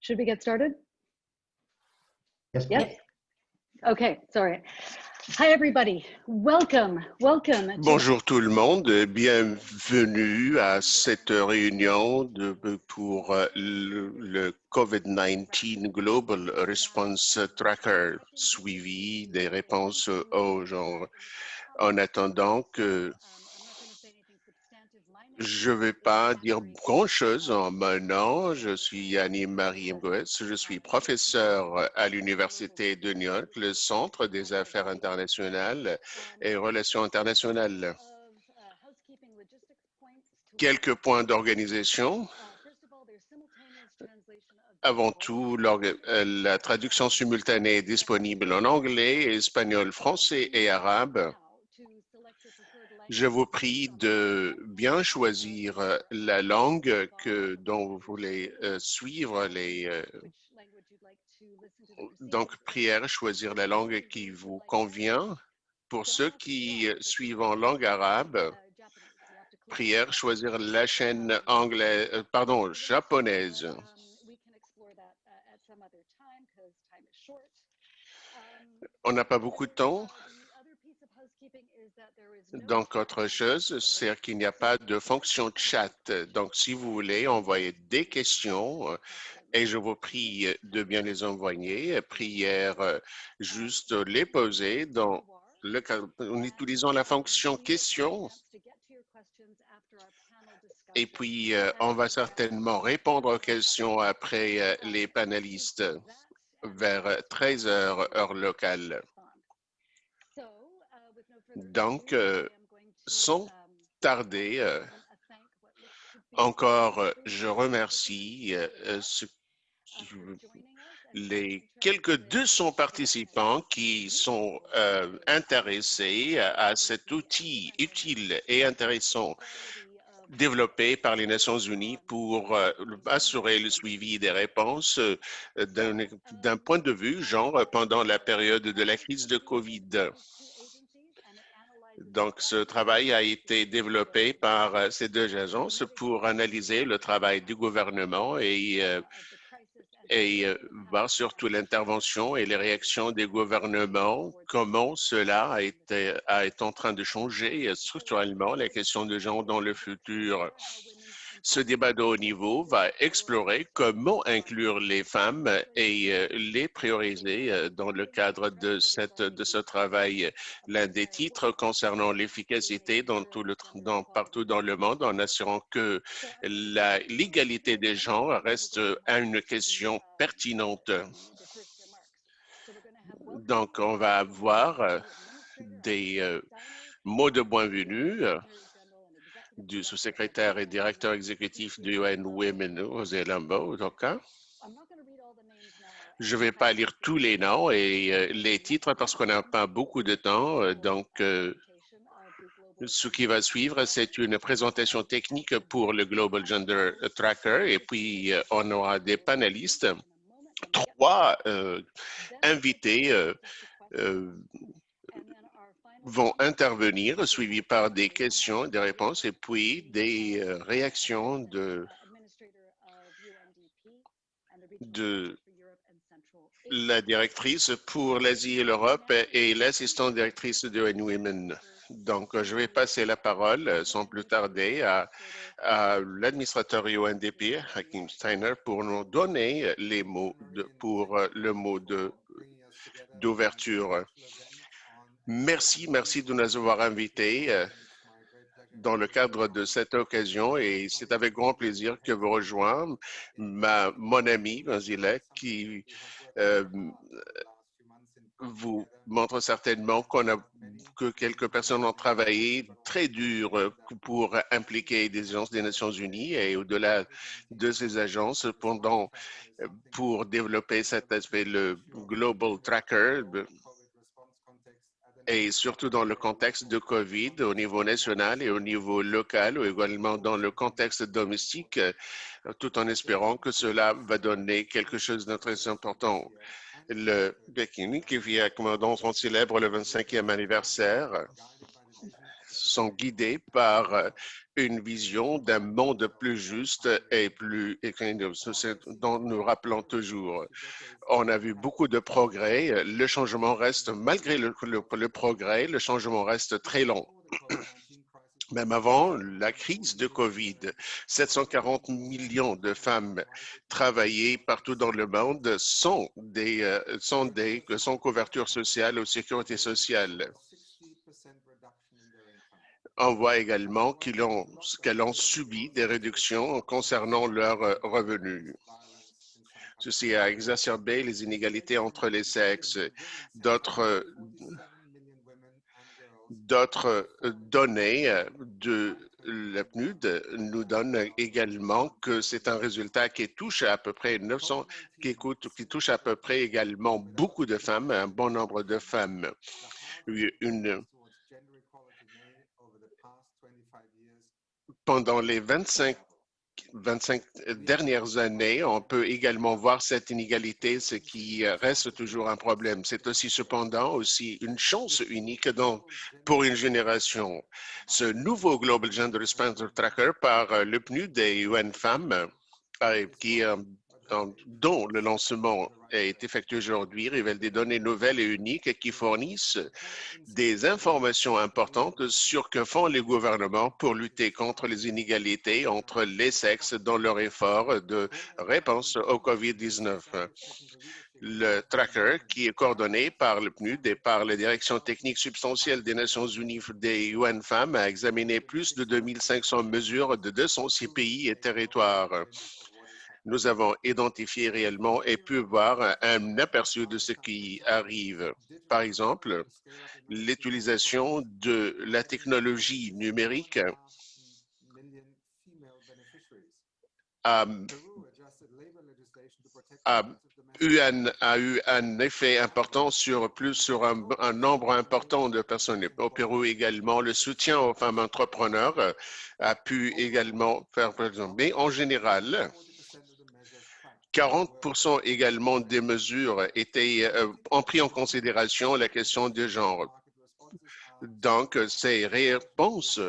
Should we get started? Yes, yes? Okay, sorry. Hi everybody, welcome. Bonjour tout le monde, bienvenue à cette réunion pour le COVID-19 Global Response Tracker, suivi des réponses aux gens. En attendant que je ne vais pas dire grand-chose en mon nom. Je suis Annie-Marie Mgoetz. Je suis professeur à l'Université de New York, le Centre des Affaires internationales et Relations internationales. Quelques points d'organisation. Avant tout, la traduction simultanée est disponible en anglais, espagnol, français et arabe. Je vous prie de bien choisir la langue dont vous voulez suivre donc, prière, choisir la langue qui vous convient. Pour ceux qui suivent en langue arabe, prière, choisir la chaîne japonaise. On n'a pas beaucoup de temps. Donc, autre chose, c'est qu'il n'y a pas de fonction chat. Donc, si vous voulez envoyer des questions, et je vous prie de bien les envoyer, prière, juste les poser en utilisant la fonction question. Et puis, on va certainement répondre aux questions après les panélistes vers 13 heures, heure locale. Donc, sans tarder, encore, je remercie les quelques 200 participants qui sont intéressés à cet outil utile et intéressant développé par les Nations Unies pour assurer le suivi des réponses d'un point de vue, genre pendant la période de la crise de COVID. Donc, ce travail a été développé par ces deux agences pour analyser le travail du gouvernement et voir surtout l'intervention et les réactions des gouvernements, comment cela est en train de changer structurellement la question de genre dans le futur. Ce débat de haut niveau va explorer comment inclure les femmes et les prioriser dans le cadre de ce travail. L'un des titres concernant l'efficacité partout dans le monde en assurant que l'égalité des genres reste une question pertinente. Donc, on va avoir des mots de bienvenue du sous-secrétaire et directeur exécutif du UN Women, José Lambo. Je ne vais pas lire tous les noms et les titres parce qu'on n'a pas beaucoup de temps. Donc, ce qui va suivre, c'est une présentation technique pour le Global Gender Tracker et puis on aura des panélistes, 3 invités vont intervenir, suivis par des questions, des réponses et puis des réactions de la directrice pour l'Asie et l'Europe et l'assistante directrice de UN Women. Donc, je vais passer la parole sans plus tarder à l'administrateur UNDP, Hakim Steiner, pour nous donner les mots pour le mot d'ouverture. Merci de nous avoir invités dans le cadre de cette occasion et c'est avec grand plaisir que vous rejoignez mon ami Vanzilek qui vous montre certainement que quelques personnes ont travaillé très dur pour impliquer des agences des Nations Unies et au-delà de ces agences pour développer cet aspect, le Global Tracker, et surtout dans le contexte de COVID au niveau national et au niveau local, ou également dans le contexte domestique, tout en espérant que cela va donner quelque chose de très important. Le Bikini qui vient, comme on célèbre le 25e anniversaire, sont guidés par une vision d'un monde plus juste et plus équilibré, c'est dont nous rappelons toujours. On a vu beaucoup de progrès. Le changement reste, malgré le progrès, le changement reste très long. Même avant la crise de COVID, 740 millions de femmes travaillées partout dans le monde sans couverture sociale ou sécurité sociale. On voit également qu'elles ont subi des réductions concernant leurs revenus. Ceci a exacerbé les inégalités entre les sexes. D'autres données de la PNUD nous donnent également que c'est un résultat qui touche à peu près 900, qui touche à peu près également beaucoup de femmes, un bon nombre de femmes. Pendant les 25 dernières années, on peut également voir cette inégalité, ce qui reste toujours un problème. C'est aussi cependant aussi une chance unique pour une génération. Ce nouveau Global Gender Expansion Tracker par le PNUD et UN Femmes, dont le lancement est effectué aujourd'hui, révèle des données nouvelles et uniques qui fournissent des informations importantes sur ce que font les gouvernements pour lutter contre les inégalités entre les sexes dans leur effort de réponse au COVID-19. Le tracker, qui est coordonné par le PNUD et par la Direction technique substantielle des Nations unies des UN Femmes, a examiné plus de 2500 mesures de 206 pays et territoires. Nous avons identifié réellement et pu voir un aperçu de ce qui arrive. Par exemple, l'utilisation de la technologie numérique a eu un effet important sur un nombre important de personnes. Au Pérou également, le soutien aux femmes entrepreneurs a pu également faire présent. Mais en général, 40% également des mesures ont pris en considération la question du genre. Donc, ces réponses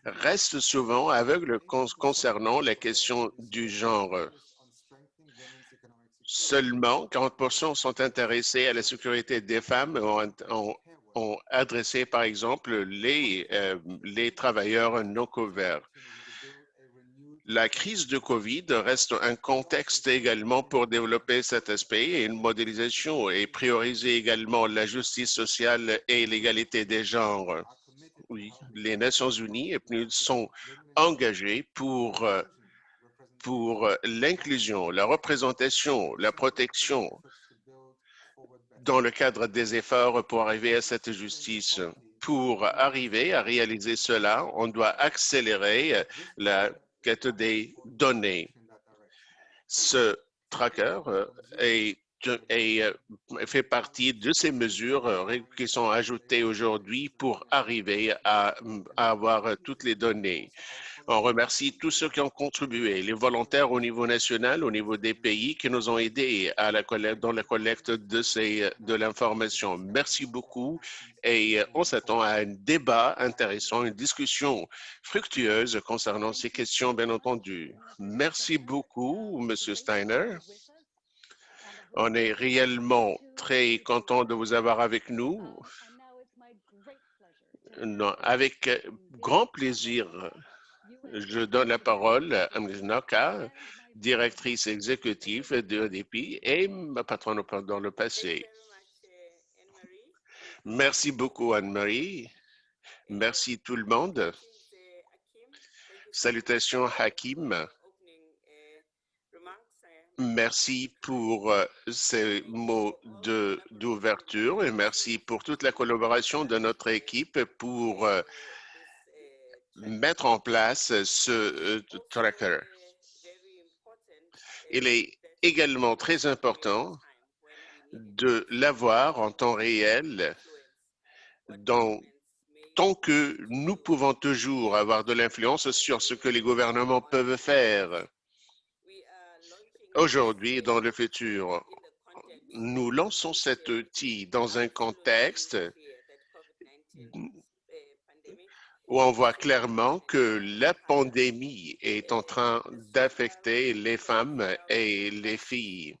restent souvent aveugles concernant la question du genre. Seulement 40% sont intéressés à la sécurité des femmes, ont adressé par exemple les travailleurs non couverts. La crise de COVID reste un contexte également pour développer cet aspect et une modélisation et prioriser également la justice sociale et l'égalité des genres. Oui, les Nations unies sont engagées pour l'inclusion, la représentation, la protection dans le cadre des efforts pour arriver à cette justice. Pour arriver à réaliser cela, on doit accélérer la quête des données. Ce tracker fait partie de ces mesures qui sont ajoutées aujourd'hui pour arriver à avoir toutes les données. On remercie tous ceux qui ont contribué, les volontaires au niveau national, au niveau des pays qui nous ont aidés dans la collecte de l'information. Merci beaucoup et on s'attend à un débat intéressant, une discussion fructueuse concernant ces questions, bien entendu. Merci beaucoup, Monsieur Steiner. On est réellement très content de vous avoir avec nous. Non, avec grand plaisir, je donne la parole à Ms. Noka, directrice exécutive de EDP et ma patronne dans le passé. Merci beaucoup, Anne-Marie. Merci tout le monde. Salutations, Hakim. Merci pour ces mots d'ouverture et merci pour toute la collaboration de notre équipe pour mettre en place ce tracker. Il est également très important de l'avoir en temps réel tant que nous pouvons toujours avoir de l'influence sur ce que les gouvernements peuvent faire. Aujourd'hui et dans le futur, nous lançons cet outil dans un contexte où on voit clairement que la pandémie est en train d'affecter les femmes et les filles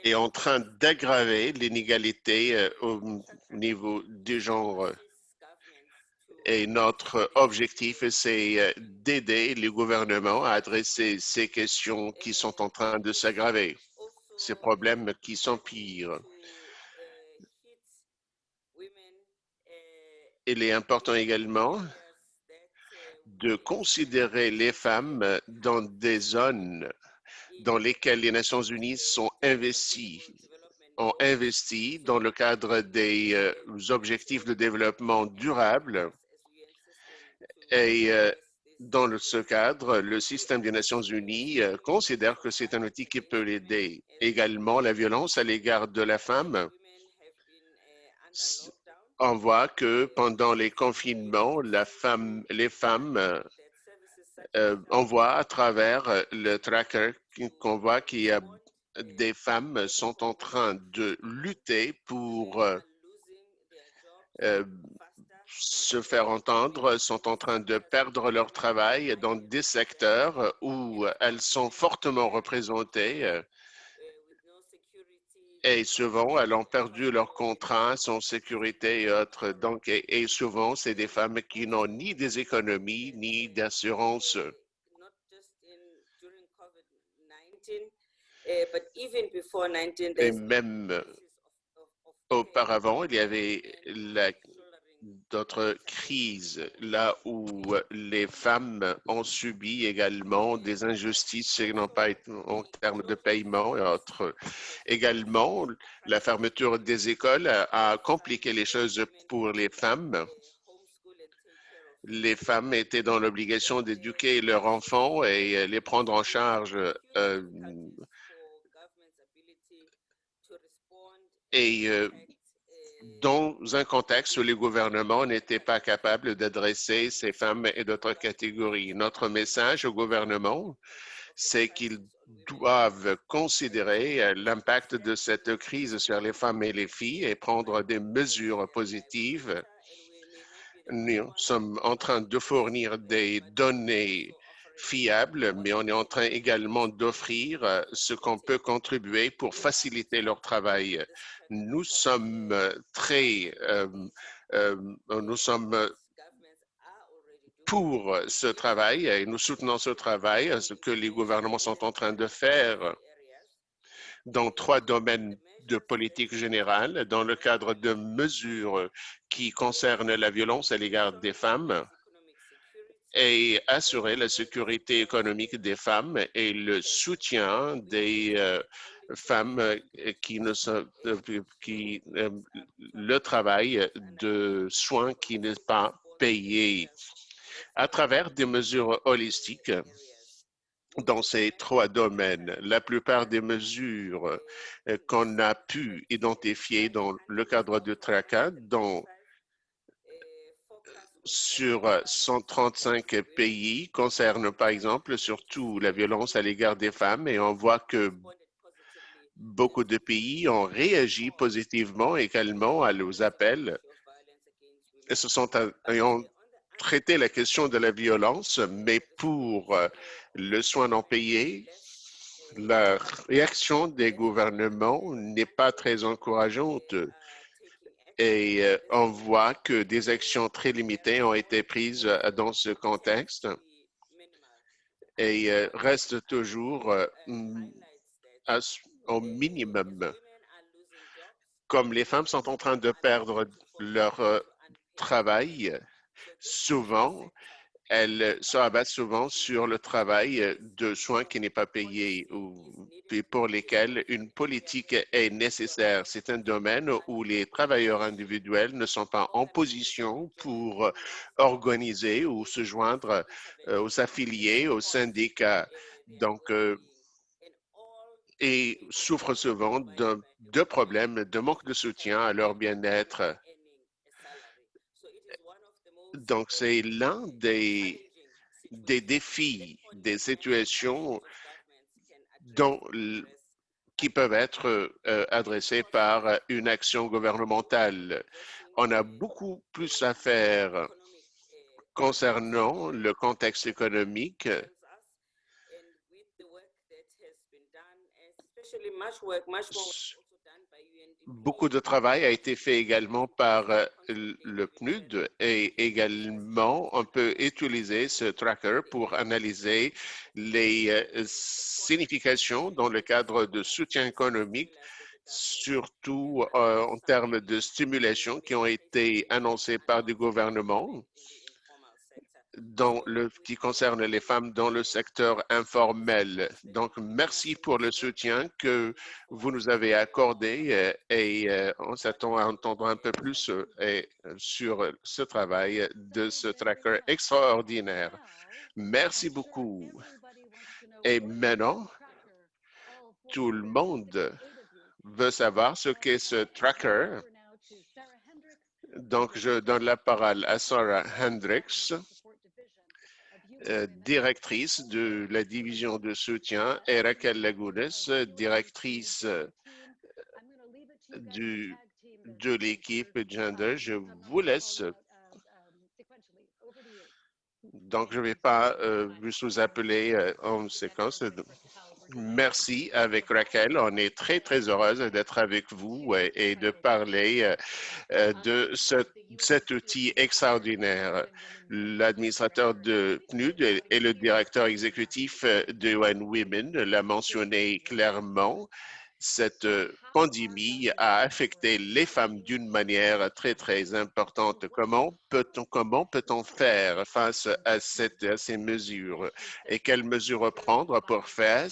et en train d'aggraver l'inégalité au niveau du genre. Et notre objectif, c'est d'aider les gouvernements à adresser ces questions qui sont en train de s'aggraver, ces problèmes qui s'empirent. Il est important également de considérer les femmes dans des zones dans lesquelles les Nations unies ont investi dans le cadre des objectifs de développement durable. Et dans ce cadre, le système des Nations unies considère que c'est un outil qui peut l'aider. Également, la violence à l'égard de la femme. On voit que pendant les confinements, les femmes, on voit à travers le tracker qu'on voit qu'il y a des femmes sont en train de lutter pour se faire entendre, sont en train de perdre leur travail dans des secteurs où elles sont fortement représentées et souvent elles ont perdu leur contrat sans sécurité et autres. Donc, et souvent, c'est des femmes qui n'ont ni des économies ni d'assurance. Et même auparavant, il y avait d'autres crises, là où les femmes ont subi également des injustices et n'ont pas été en termes de paiement et autres. Également, la fermeture des écoles a compliqué les choses pour les femmes. Les femmes étaient dans l'obligation d'éduquer leurs enfants et les prendre en charge dans un contexte où les gouvernements n'étaient pas capables d'adresser ces femmes et d'autres catégories. Notre message au gouvernement, c'est qu'ils doivent considérer l'impact de cette crise sur les femmes et les filles et prendre des mesures positives. Nous sommes en train de fournir des données fiables, mais on est en train également d'offrir ce qu'on peut contribuer pour faciliter leur travail. Nous sommes nous sommes pour ce travail et nous soutenons ce travail, ce que les gouvernements sont en train de faire dans 3 domaines de politique générale, dans le cadre de mesures qui concernent la violence à l'égard des femmes et assurer la sécurité économique des femmes et le soutien des femmes qui ne sont le travail de soins qui n'est pas payé à travers des mesures holistiques dans ces 3 domaines. La plupart des mesures qu'on a pu identifier dans le cadre du TRACA, sur 135 pays, concernent par exemple surtout la violence à l'égard des femmes et on voit que beaucoup de pays ont réagi positivement également à nos appels et ont traité la question de la violence, mais pour le soin non payé, la réaction des gouvernements n'est pas très encourageante et on voit que des actions très limitées ont été prises dans ce contexte et reste toujours au minimum. Comme les femmes sont en train de perdre leur travail, souvent, elles se rabattent souvent sur le travail de soins qui n'est pas payé ou pour lesquels une politique est nécessaire. C'est un domaine où les travailleurs individuels ne sont pas en position pour organiser ou se joindre aux affiliés, aux syndicats. Donc, et souffrent souvent de problèmes, de manque de soutien à leur bien-être. Donc, c'est l'un des défis, des situations qui peuvent être adressées par une action gouvernementale. On a beaucoup plus à faire concernant le contexte économique. Beaucoup de travail a été fait également par le PNUD et également on peut utiliser ce tracker pour analyser les significations dans le cadre de soutien économique, surtout en termes de stimulation qui ont été annoncés par des gouvernements qui concerne les femmes dans le secteur informel. Donc, merci pour le soutien que vous nous avez accordé et on s'attend à entendre un peu plus sur ce travail de ce tracker extraordinaire. Merci beaucoup. Et maintenant, tout le monde veut savoir ce qu'est ce tracker. Donc, je donne la parole à Sarah Hendricks, directrice de la division de soutien, et Raquel Lagunes, directrice de l'équipe Gender. Je vous laisse. Donc, je ne vais pas vous appeler en séquence. Merci avec Raquel. On est très, très heureuse d'être avec vous et de parler de cet outil extraordinaire. L'administrateur de PNUD et le directeur exécutif de UN Women l'a mentionné clairement. Cette pandémie a affecté les femmes d'une manière très, très importante. Comment peut-on faire face à ces mesures et quelles mesures prendre pour faire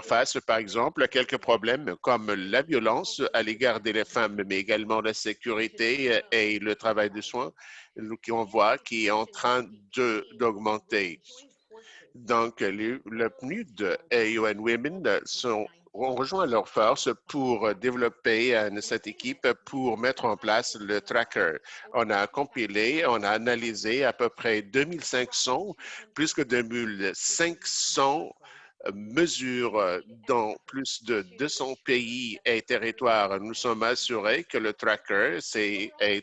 face, par exemple, à quelques problèmes comme la violence à l'égard des femmes, mais également la sécurité et le travail de soins qu'on voit qui est en train d'augmenter. Donc, le PNUD et UN Women ont rejoint leurs forces pour développer cette équipe pour mettre en place le tracker. On a compilé, on a analysé à peu près 2500, plus que 2500 mesures dans plus de 200 pays et territoires. Nous sommes assurés que le tracker est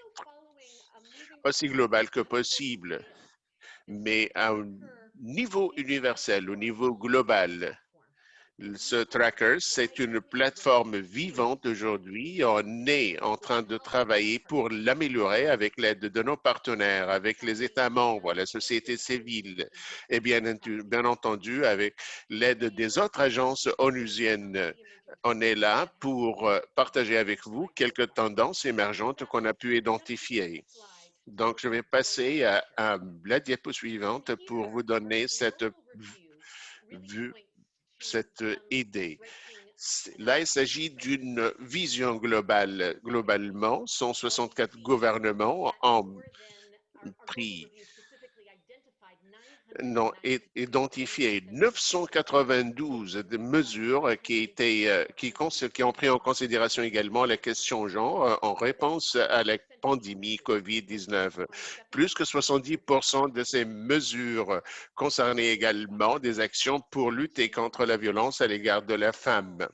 aussi global que possible, mais à un niveau universel, au niveau global. Ce tracker, c'est une plateforme vivante aujourd'hui. On est en train de travailler pour l'améliorer avec l'aide de nos partenaires, avec les États membres, la société civile et bien entendu avec l'aide des autres agences onusiennes. On est là pour partager avec vous quelques tendances émergentes qu'on a pu identifier. Donc, je vais passer à la diapo suivante pour vous donner cette idée. Là, il s'agit d'une vision globale. Globalement, 164 gouvernements ont pris non, identifié 992 de mesures qui ont pris en considération également la question genre en réponse à la pandémie COVID-19. Plus que 70% de ces mesures concernaient également des actions pour lutter contre la violence à l'égard de la femme.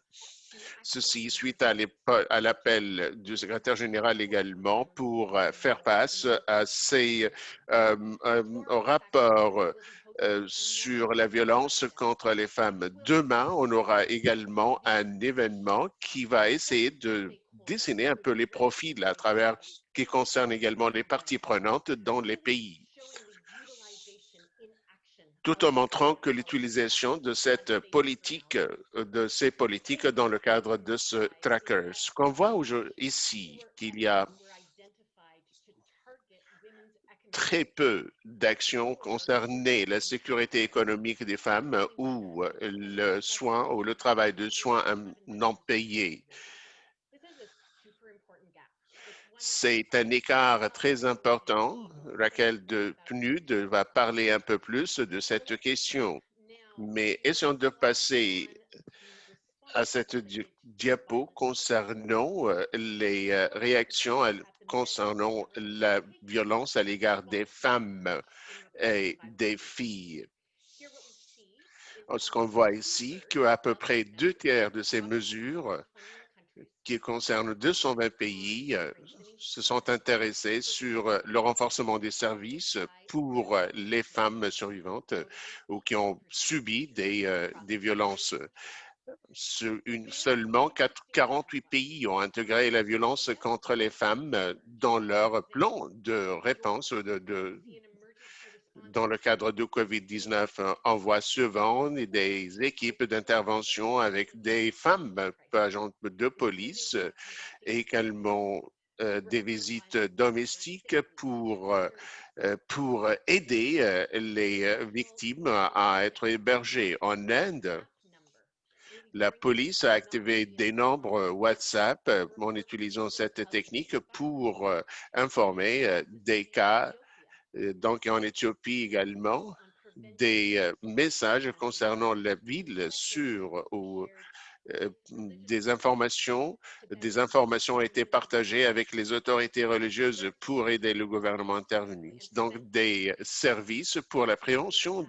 Ceci suite à l'appel du secrétaire général également pour faire face à ces rapports sur la violence contre les femmes. Demain, on aura également un événement qui va essayer de dessiner un peu les profils à travers qui concerne également les parties prenantes dans les pays, tout en montrant que l'utilisation de ces politiques dans le cadre de ce tracker. Ce qu'on voit ici, qu'il y a très peu d'actions concernées la sécurité économique des femmes ou le soin ou le travail de soins non payés. C'est un écart très important. Raquel de PNUD va parler un peu plus de cette question. Mais essayons de passer à cette diapo concernant les réactions concernant la violence à l'égard des femmes et des filles. Ce qu'on voit ici, qu'à peu près 2 tiers de ces mesures qui concernent 220 pays se sont intéressés sur le renforcement des services pour les femmes survivantes ou qui ont subi des violences. Seulement 48 pays ont intégré la violence contre les femmes dans leur plan de réponse dans le cadre de COVID-19. On voit souvent des équipes d'intervention avec des femmes agents de police et également des visites domestiques pour aider les victimes à être hébergées. En Inde, la police a activé des nombres WhatsApp en utilisant cette technique pour informer des cas. Donc, en Éthiopie également, des messages concernant la ville ou des informations ont été partagées avec les autorités religieuses pour aider le gouvernement à intervenir. Donc, des services pour la prévention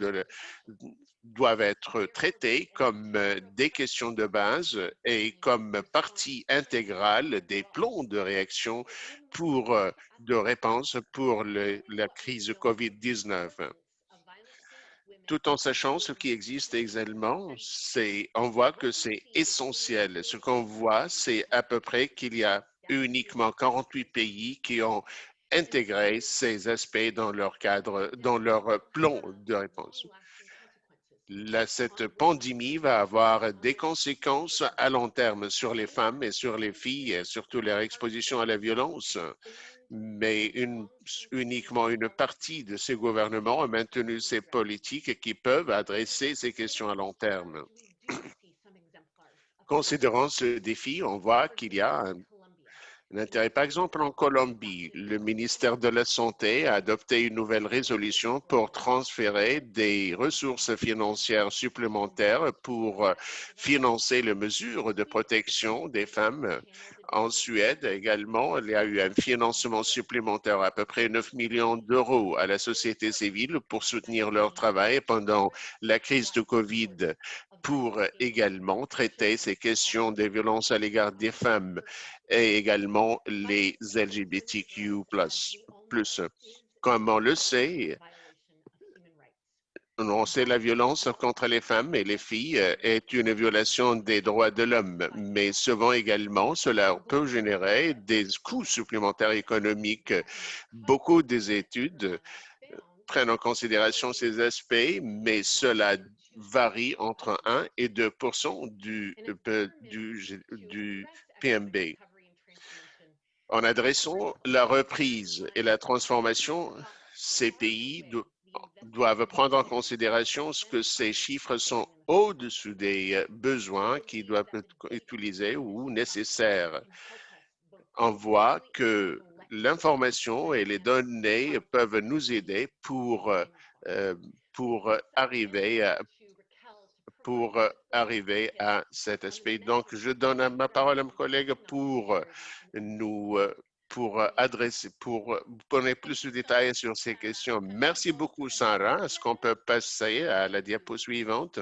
doivent être traités comme des questions de base et comme partie intégrale des plans de réaction de réponse pour la crise COVID-19. Tout en sachant ce qui existe également, on voit que c'est essentiel. Ce qu'on voit, c'est à peu près qu'il y a uniquement 48 pays qui ont intégré ces aspects dans leur cadre, dans leur plan de réponse. Cette pandémie va avoir des conséquences à long terme sur les femmes et sur les filles, et surtout leur exposition à la violence. Mais uniquement une partie de ces gouvernements a maintenu ces politiques qui peuvent adresser ces questions à long terme. Considérant ce défi, on voit qu'il y a un intérêt. Par exemple, en Colombie, le ministère de la Santé a adopté une nouvelle résolution pour transférer des ressources financières supplémentaires pour financer les mesures de protection des femmes. En Suède également, il y a eu un financement supplémentaire à peu près 9 millions d'euros à la société civile pour soutenir leur travail pendant la crise de COVID, pour également traiter ces questions des violences à l'égard des femmes et également les LGBTQ+. Comme on le sait, la violence contre les femmes et les filles est une violation des droits de l'homme, mais souvent également, cela peut générer des coûts supplémentaires économiques. Beaucoup des études prennent en considération ces aspects, mais cela varie entre 1 et 2 du PMB. En adressant la reprise et la transformation, ces pays doivent prendre en considération ce que ces chiffres sont au-dessus des besoins qui doivent être utilisés ou nécessaires. On voit que l'information et les données peuvent nous aider pour arriver à cet aspect. Donc, je donne ma parole à mon collègue pour donner plus de détails sur ces questions. Merci beaucoup, Sarah. Est-ce qu'on peut passer à la diapo suivante?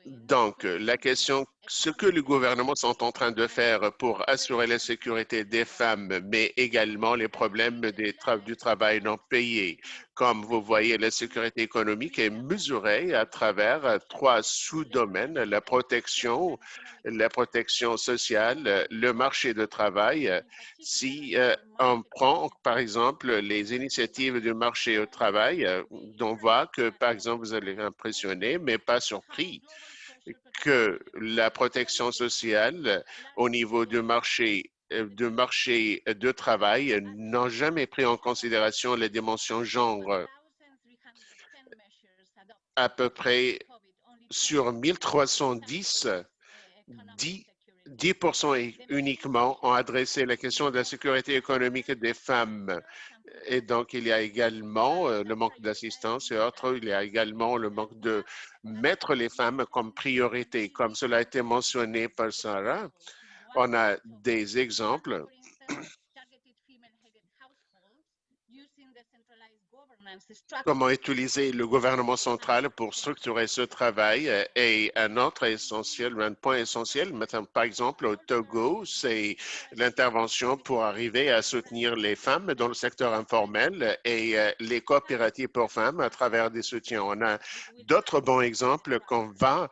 Donc, la question, ce que les gouvernements sont en train de faire pour assurer la sécurité des femmes, mais également les problèmes du travail non payé. Comme vous voyez, la sécurité économique est mesurée à travers 3 sous-domaines, la protection sociale, le marché de travail. Si on prend, par exemple, les initiatives du marché au travail, on voit que, par exemple, vous allez impressionner, mais pas surpris, que la protection sociale au niveau du marché de travail n'ont jamais pris en considération les dimensions genre. À peu près sur 1310, 10% uniquement ont adressé la question de la sécurité économique des femmes. Et donc, il y a également le manque d'assistance et autres. Il y a également le manque de mettre les femmes comme priorité. Comme cela a été mentionné par Sarah, on a des exemples comment utiliser le gouvernement central pour structurer ce travail. Et un autre essentiel, un point essentiel, par exemple au Togo, c'est l'intervention pour arriver à soutenir les femmes dans le secteur informel et les coopératives pour femmes à travers des soutiens. On a d'autres bons exemples qu'on va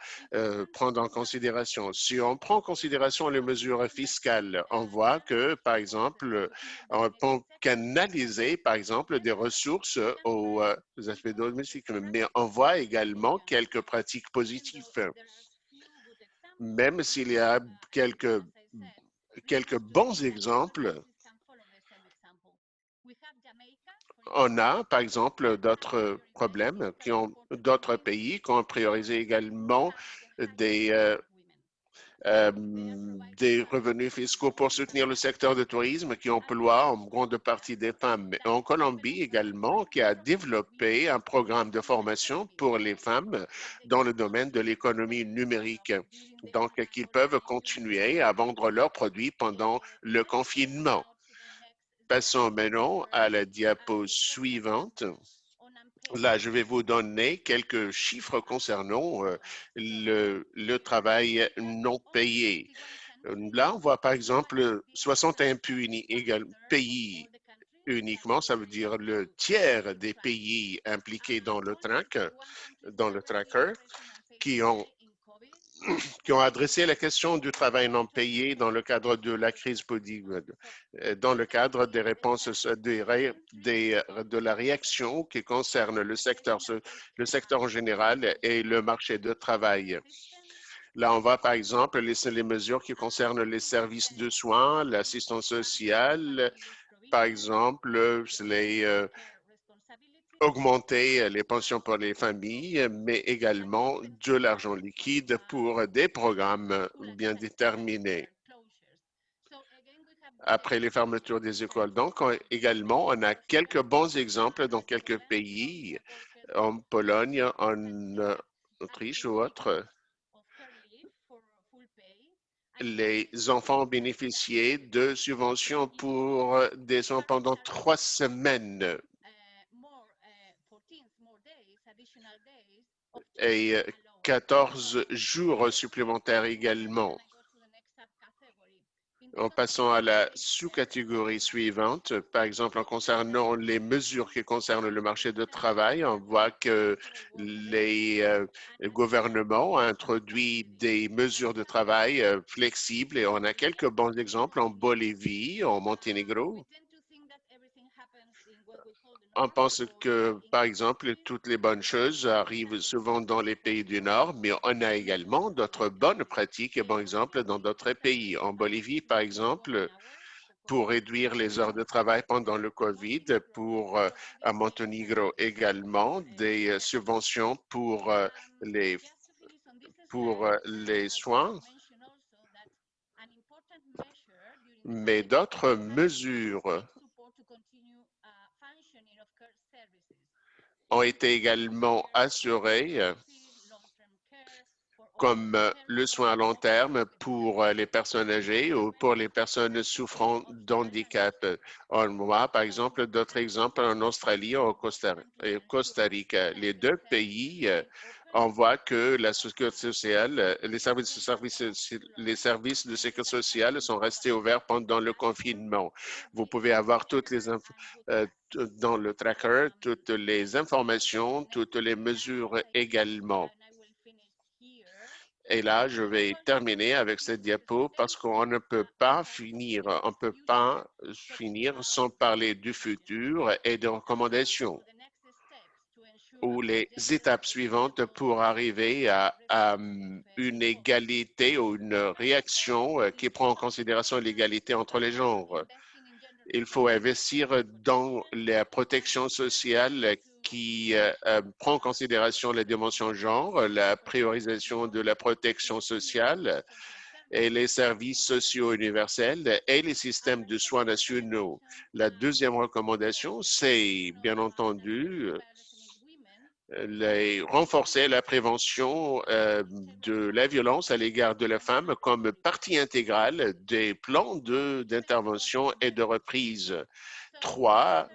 prendre en considération. Si on prend en considération les mesures fiscales, on voit que, par exemple, on peut canaliser, par exemple, des ressources aux aspects domestiques, mais on voit également quelques pratiques positives. Même s'il y a quelques bons exemples, on a, par exemple, d'autres problèmes d'autres pays qui ont priorisé également des des revenus fiscaux pour soutenir le secteur du tourisme qui emploie en grande partie des femmes. En Colombie également, qui a développé un programme de formation pour les femmes dans le domaine de l'économie numérique. Donc, qu'ils peuvent continuer à vendre leurs produits pendant le confinement. Passons maintenant à la diapo suivante. Là, je vais vous donner quelques chiffres concernant le travail non payé. Là, on voit par exemple 61 pays uniquement, ça veut dire le tiers des pays impliqués dans le tracker, qui ont adressé la question du travail non payé dans le cadre de la crise politique, dans le cadre des réponses de la réaction qui concerne le secteur en général et le marché de travail. Là, on voit par exemple les mesures qui concernent les services de soins, l'assistance sociale, par exemple, augmenter les pensions pour les familles, mais également de l'argent liquide pour des programmes bien déterminés. Après les fermetures des écoles. Donc, également, on a quelques bons exemples dans quelques pays, en Pologne, en Autriche ou autres. Les enfants ont bénéficié de subventions pour des soins pendant 3 semaines et 14 jours supplémentaires également. En passant à la sous-catégorie suivante, par exemple, en concernant les mesures qui concernent le marché de travail, on voit que les gouvernements ont introduit des mesures de travail flexibles et on a quelques bons exemples en Bolivie, en Monténégro. On pense que, par exemple, toutes les bonnes choses arrivent souvent dans les pays du Nord, mais on a également d'autres bonnes pratiques et bons exemples dans d'autres pays. En Bolivie, par exemple, pour réduire les heures de travail pendant le COVID, à Monténégro également, des subventions les, les soins, mais d'autres mesures ont été également assurées comme le soin à long terme pour les personnes âgées ou pour les personnes souffrant d'handicap. On voit, par exemple, d'autres exemples en Australie ou au Costa Rica. Les deux pays, on voit que la sécurité sociale, les services de sécurité sociale sont restés ouverts pendant le confinement. Vous pouvez avoir toutes les dans le tracker, toutes les informations, toutes les mesures également. Et là, je vais terminer avec cette diapo parce qu'on ne peut pas finir, sans parler du futur et des recommandations ou les étapes suivantes pour arriver à une égalité ou une réaction qui prend en considération l'égalité entre les genres. Il faut investir dans la protection sociale qui prend en considération la dimension genre, la priorisation de la protection sociale et les services sociaux universels et les systèmes de soins nationaux. La deuxième recommandation, c'est bien entendu renforcer la prévention de la violence à l'égard de la femme comme partie intégrale des plans d'intervention et de reprise. 3,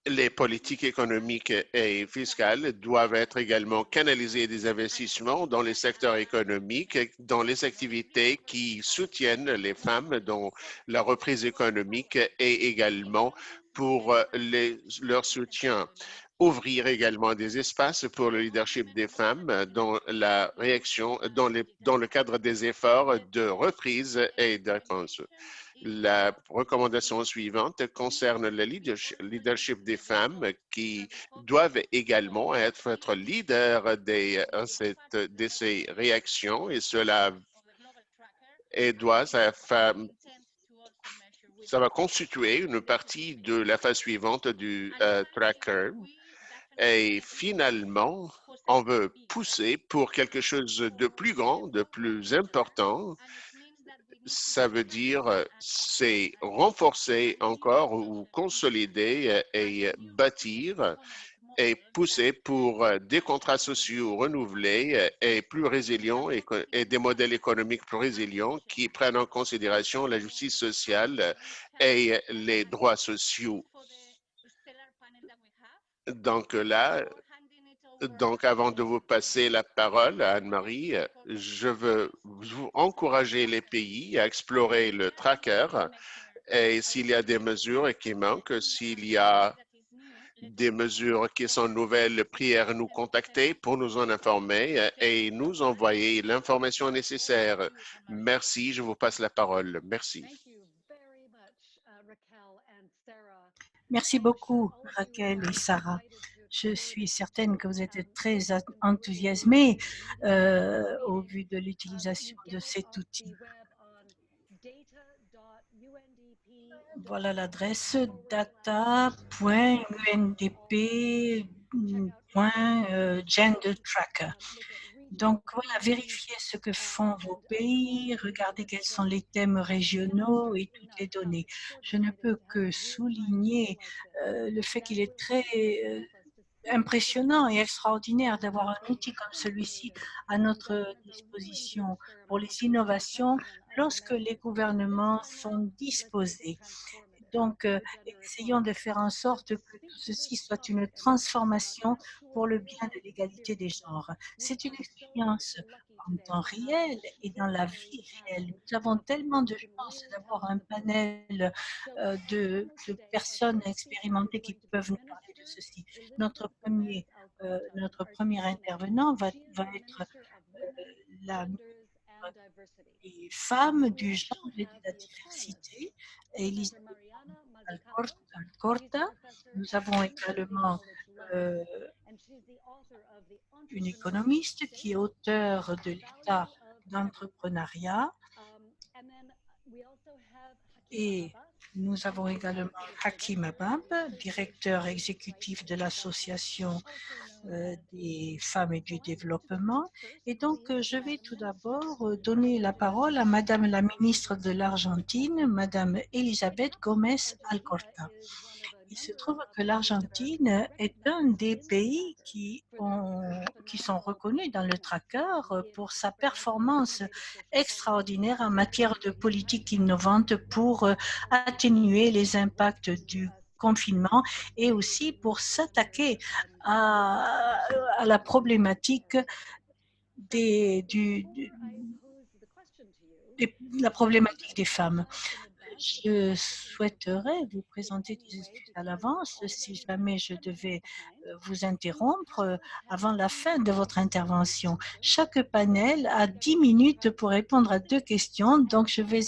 les politiques économiques et fiscales doivent être également canalisées des investissements dans les secteurs économiques, dans les activités qui soutiennent les femmes dans la reprise économique et également pour leur soutien. Ouvrir également des espaces pour le leadership des femmes dans la réaction, dans le cadre des efforts de reprise et de réponse. La recommandation suivante concerne le leadership des femmes qui doivent également être leaders de ces réactions et cela ça va constituer une partie de la phase suivante du tracker. Et finalement, on veut pousser pour quelque chose de plus grand, de plus important. Ça veut dire c'est renforcer encore ou consolider et bâtir et pousser pour des contrats sociaux renouvelés et plus résilients et des modèles économiques plus résilients qui prennent en considération la justice sociale et les droits sociaux. Donc là, avant de vous passer la parole à Anne-Marie, je veux vous encourager les pays à explorer le tracker et s'il y a des mesures qui manquent, s'il y a des mesures qui sont nouvelles, priez à nous contacter pour nous en informer et nous envoyer l'information nécessaire. Merci, je vous passe la parole. Merci. Merci beaucoup, Raquel et Sarah. Je suis certaine que vous êtes très enthousiasmés au vu de l'utilisation de cet outil. Voilà l'adresse data.undp.gendertracker. Donc voilà, vérifiez ce que font vos pays, regardez quels sont les thèmes régionaux et toutes les données. Je ne peux que souligner le fait qu'il est très impressionnant et extraordinaire d'avoir un outil comme celui-ci à notre disposition pour les innovations lorsque les gouvernements sont disposés. Donc, essayons de faire en sorte que tout ceci soit une transformation pour le bien de l'égalité des genres. C'est une expérience en temps réel et dans la vie réelle. Nous avons tellement de chance d'avoir un panel de personnes expérimentées qui peuvent nous parler de ceci. Notre premier intervenant va être la des femmes, du genre et de la diversité, Elisabeth Alcorta. Nous avons également une économiste qui est auteure de l'état d'entrepreneuriat. Et nous avons également Hakim Abab, directeur exécutif de l'association des femmes et du développement. Et donc, je vais tout d'abord donner la parole à Madame la ministre de l'Argentine, Madame Elisabeth Gómez Alcorta. Il se trouve que l'Argentine est un des pays qui sont reconnus dans le tracker pour sa performance extraordinaire en matière de politique innovante pour atténuer les impacts du confinement et aussi pour s'attaquer à la problématique la problématique des femmes. Je souhaiterais vous présenter des excuses à l'avance si jamais je devais vous interrompre avant la fin de votre intervention. Chaque panel a 10 minutes pour répondre à 2 questions, donc je vais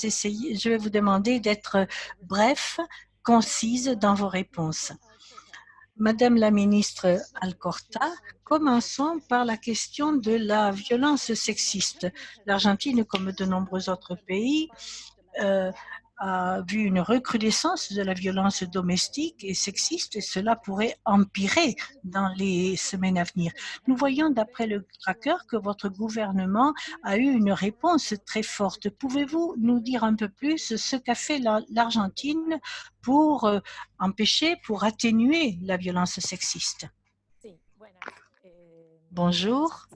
vous demander d'être bref, concise dans vos réponses. Madame la ministre Alcorta, commençons par la question de la violence sexiste. L'Argentine, comme de nombreux autres pays, a vu une recrudescence de la violence domestique et sexiste et cela pourrait empirer dans les semaines à venir. Nous voyons d'après le tracker que votre gouvernement a eu une réponse très forte. Pouvez-vous nous dire un peu plus ce qu'a fait l'Argentine pour empêcher, pour atténuer la violence sexiste? Bonjour,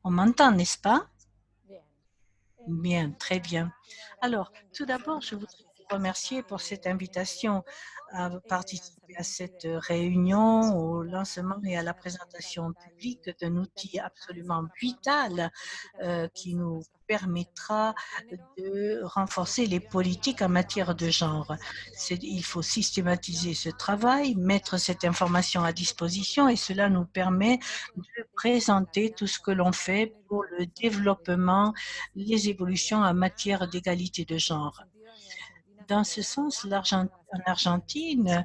on m'entend, n'est-ce pas? Bien, très bien. Alors, tout d'abord, je voudrais remercier pour cette invitation à participer à cette réunion, au lancement et à la présentation publique d'un outil absolument vital qui nous permettra de renforcer les politiques en matière de genre. Il faut systématiser ce travail, mettre cette information à disposition et cela nous permet de présenter tout ce que l'on fait pour le développement, les évolutions en matière d'égalité de genre. Dans ce sens, en Argentine,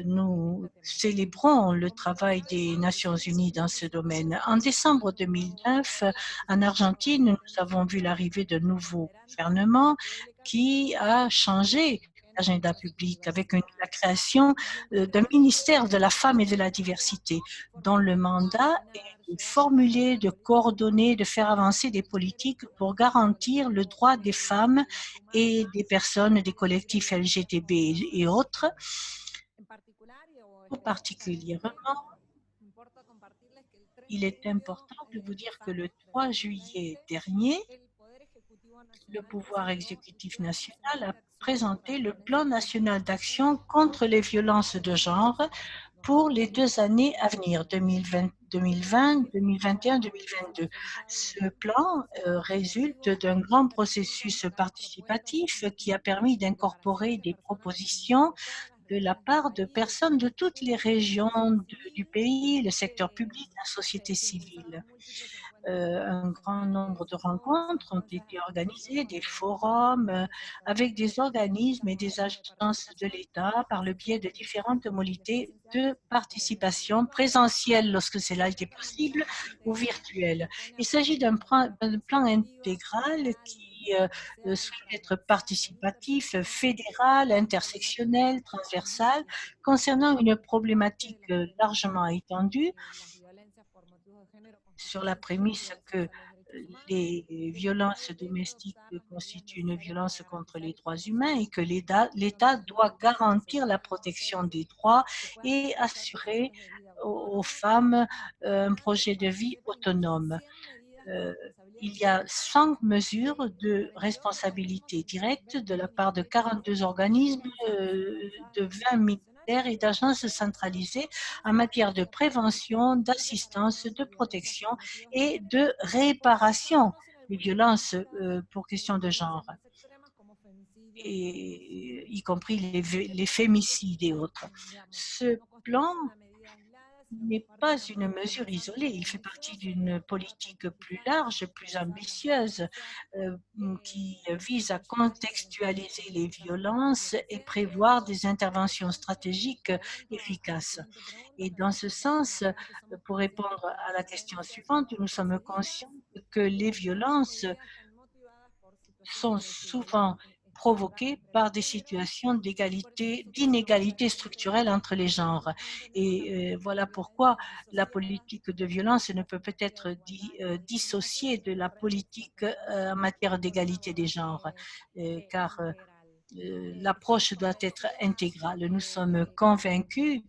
nous célébrons le travail des Nations Unies dans ce domaine. En décembre 2009, en Argentine, nous avons vu l'arrivée d'un nouveau gouvernement qui a changé l'agenda public avec la création d'un ministère de la femme et de la diversité, dont le mandat est de formuler, de coordonner, de faire avancer des politiques pour garantir le droit des femmes et des personnes des collectifs LGTB et autres. Tout particulièrement, il est important de vous dire que le 3 juillet dernier, le pouvoir exécutif national a présenté le plan national d'action contre les violences de genre pour les 2 années à venir, 2020, 2021, 2022. Ce plan résulte d'un grand processus participatif qui a permis d'incorporer des propositions de la part de personnes de toutes les régions du pays, le secteur public, la société civile. Un grand nombre de rencontres ont été organisées, des forums avec des organismes et des agences de l'État par le biais de différentes modalités de participation présentielle lorsque cela était possible ou virtuelle. Il s'agit d'un plan intégral qui souhaite être participatif, fédéral, intersectionnel, transversal, concernant une problématique largement étendue sur la prémisse que les violences domestiques constituent une violence contre les droits humains et que l'État doit garantir la protection des droits et assurer aux femmes un projet de vie autonome. Il y a 5 mesures de responsabilité directe de la part de 42 organismes, de 20 ministères et d'agences centralisées en matière de prévention, d'assistance, de protection et de réparation des violences pour question de genre, et, y compris les fémicides et autres. Ce plan n'est pas une mesure isolée, il fait partie d'une politique plus large, plus ambitieuse, qui vise à contextualiser les violences et prévoir des interventions stratégiques efficaces. Et dans ce sens, pour répondre à la question suivante, nous sommes conscients que les violences sont souvent provoquées par des situations d'inégalité structurelle entre les genres. Et voilà pourquoi la politique de violence ne peut être dissociée de la politique en matière d'égalité des genres, car l'approche doit être intégrale. Nous sommes convaincus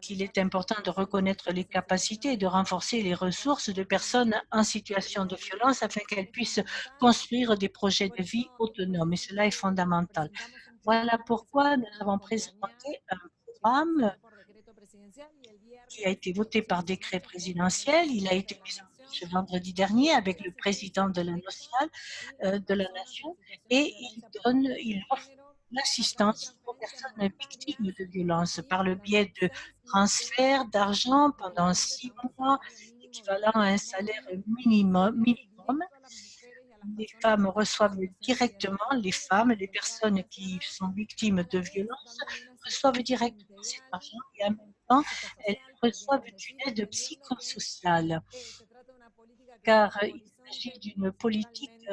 qu'il est important de reconnaître les capacités et de renforcer les ressources de personnes en situation de violence afin qu'elles puissent construire des projets de vie autonomes. Et cela est fondamental. Voilà pourquoi nous avons présenté un programme qui a été voté par décret présidentiel. Il a été mis en place ce vendredi dernier avec le président de la Nation et il offre l'assistance aux personnes victimes de violences par le biais de transferts d'argent pendant 6 mois, équivalent à un salaire minimum. Les femmes reçoivent directement, les personnes qui sont victimes de violences reçoivent directement cet argent et en même temps, elles reçoivent une aide psychosociale, car il s'agit d'une politique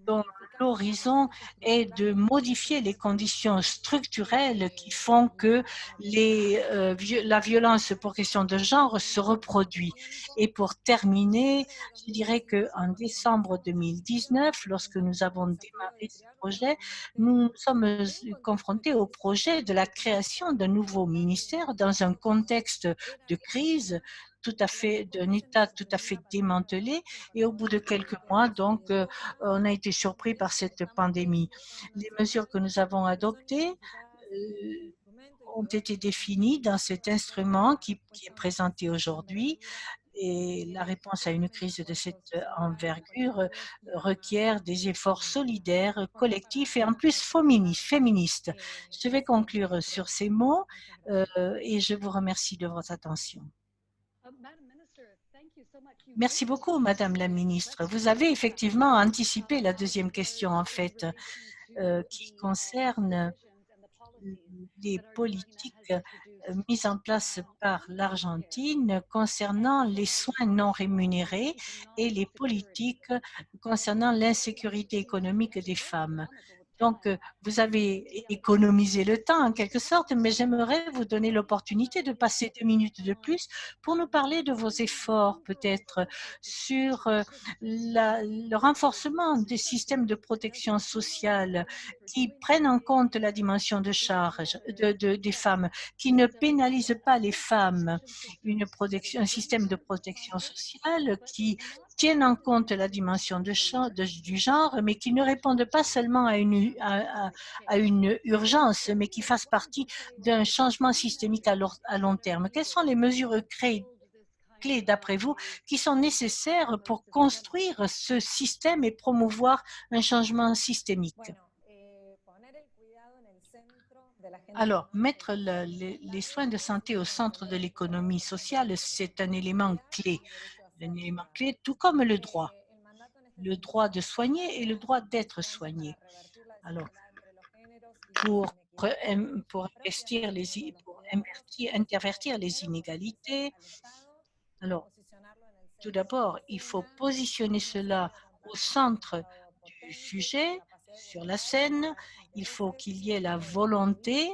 dont l'horizon est de modifier les conditions structurelles qui font que la violence pour question de genre se reproduit. Et pour terminer, je dirais qu'en décembre 2019, lorsque nous avons démarré ce projet, nous sommes confrontés au projet de la création d'un nouveau ministère dans un contexte de crise d'un État tout à fait démantelé, et au bout de quelques mois, donc, on a été surpris par cette pandémie. Les mesures que nous avons adoptées ont été définies dans cet instrument qui est présenté aujourd'hui, et la réponse à une crise de cette envergure requiert des efforts solidaires, collectifs et en plus féministes. Je vais conclure sur ces mots et je vous remercie de votre attention. Merci beaucoup, Madame la Ministre. Vous avez effectivement anticipé la deuxième question, en fait, qui concerne les politiques mises en place par l'Argentine concernant les soins non rémunérés et les politiques concernant l'insécurité économique des femmes. Donc, vous avez économisé le temps en quelque sorte, mais j'aimerais vous donner l'opportunité de passer 2 minutes de plus pour nous parler de vos efforts, peut-être, sur le renforcement des systèmes de protection sociale qui prennent en compte la dimension de charge des femmes, qui ne pénalisent pas les femmes, un système de protection sociale qui tiennent en compte la dimension du genre, mais qui ne répondent pas seulement à une urgence, mais qui fassent partie d'un changement systémique à long terme. Quelles sont les mesures clés, d'après vous, qui sont nécessaires pour construire ce système et promouvoir un changement systémique? Alors, mettre les soins de santé au centre de l'économie sociale, c'est un élément clé, tout comme le droit de soigner et le droit d'être soigné. Alors, pour intervertir les inégalités, alors, tout d'abord, il faut positionner cela au centre du sujet, sur la scène. Il faut qu'il y ait la volonté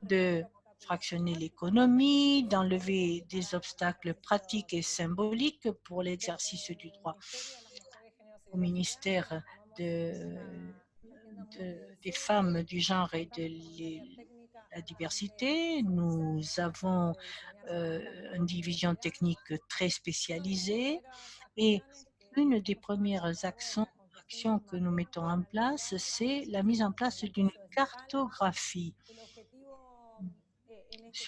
de fractionner l'économie, d'enlever des obstacles pratiques et symboliques pour l'exercice du droit. Au ministère des femmes, du genre et de la diversité, nous avons une division technique très spécialisée, et une des premières actions que nous mettons en place, c'est la mise en place d'une cartographie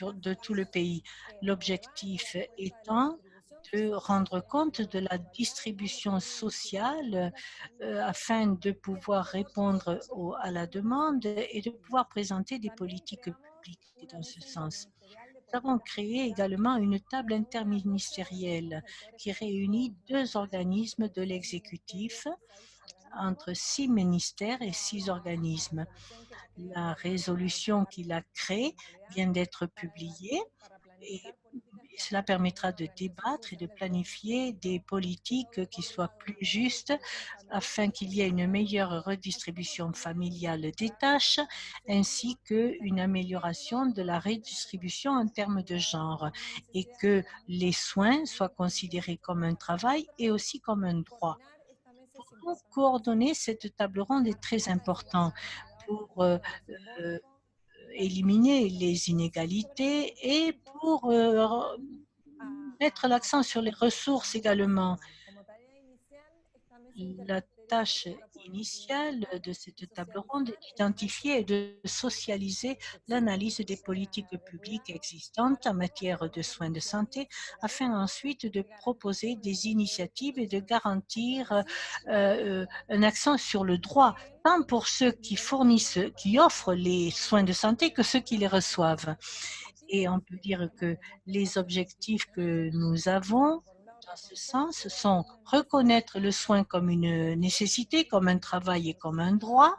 de tout le pays. L'objectif étant de rendre compte de la distribution sociale afin de pouvoir répondre à la demande et de pouvoir présenter des politiques publiques dans ce sens. Nous avons créé également une table interministérielle qui réunit 2 organismes de l'exécutif entre 6 ministères et 6 organismes. La résolution qu'il a créée vient d'être publiée et cela permettra de débattre et de planifier des politiques qui soient plus justes afin qu'il y ait une meilleure redistribution familiale des tâches ainsi qu'une amélioration de la redistribution en termes de genre, et que les soins soient considérés comme un travail et aussi comme un droit. Pour coordonner cette table ronde est très important pour éliminer les inégalités et pour mettre l'accent sur les ressources également. La tâche initiale de cette table ronde est d'identifier et de socialiser l'analyse des politiques publiques existantes en matière de soins de santé, afin ensuite de proposer des initiatives et de garantir un accent sur le droit, tant pour ceux qui offrent les soins de santé que ceux qui les reçoivent. Et on peut dire que les objectifs que nous avons dans ce sens sont reconnaître le soin comme une nécessité, comme un travail et comme un droit,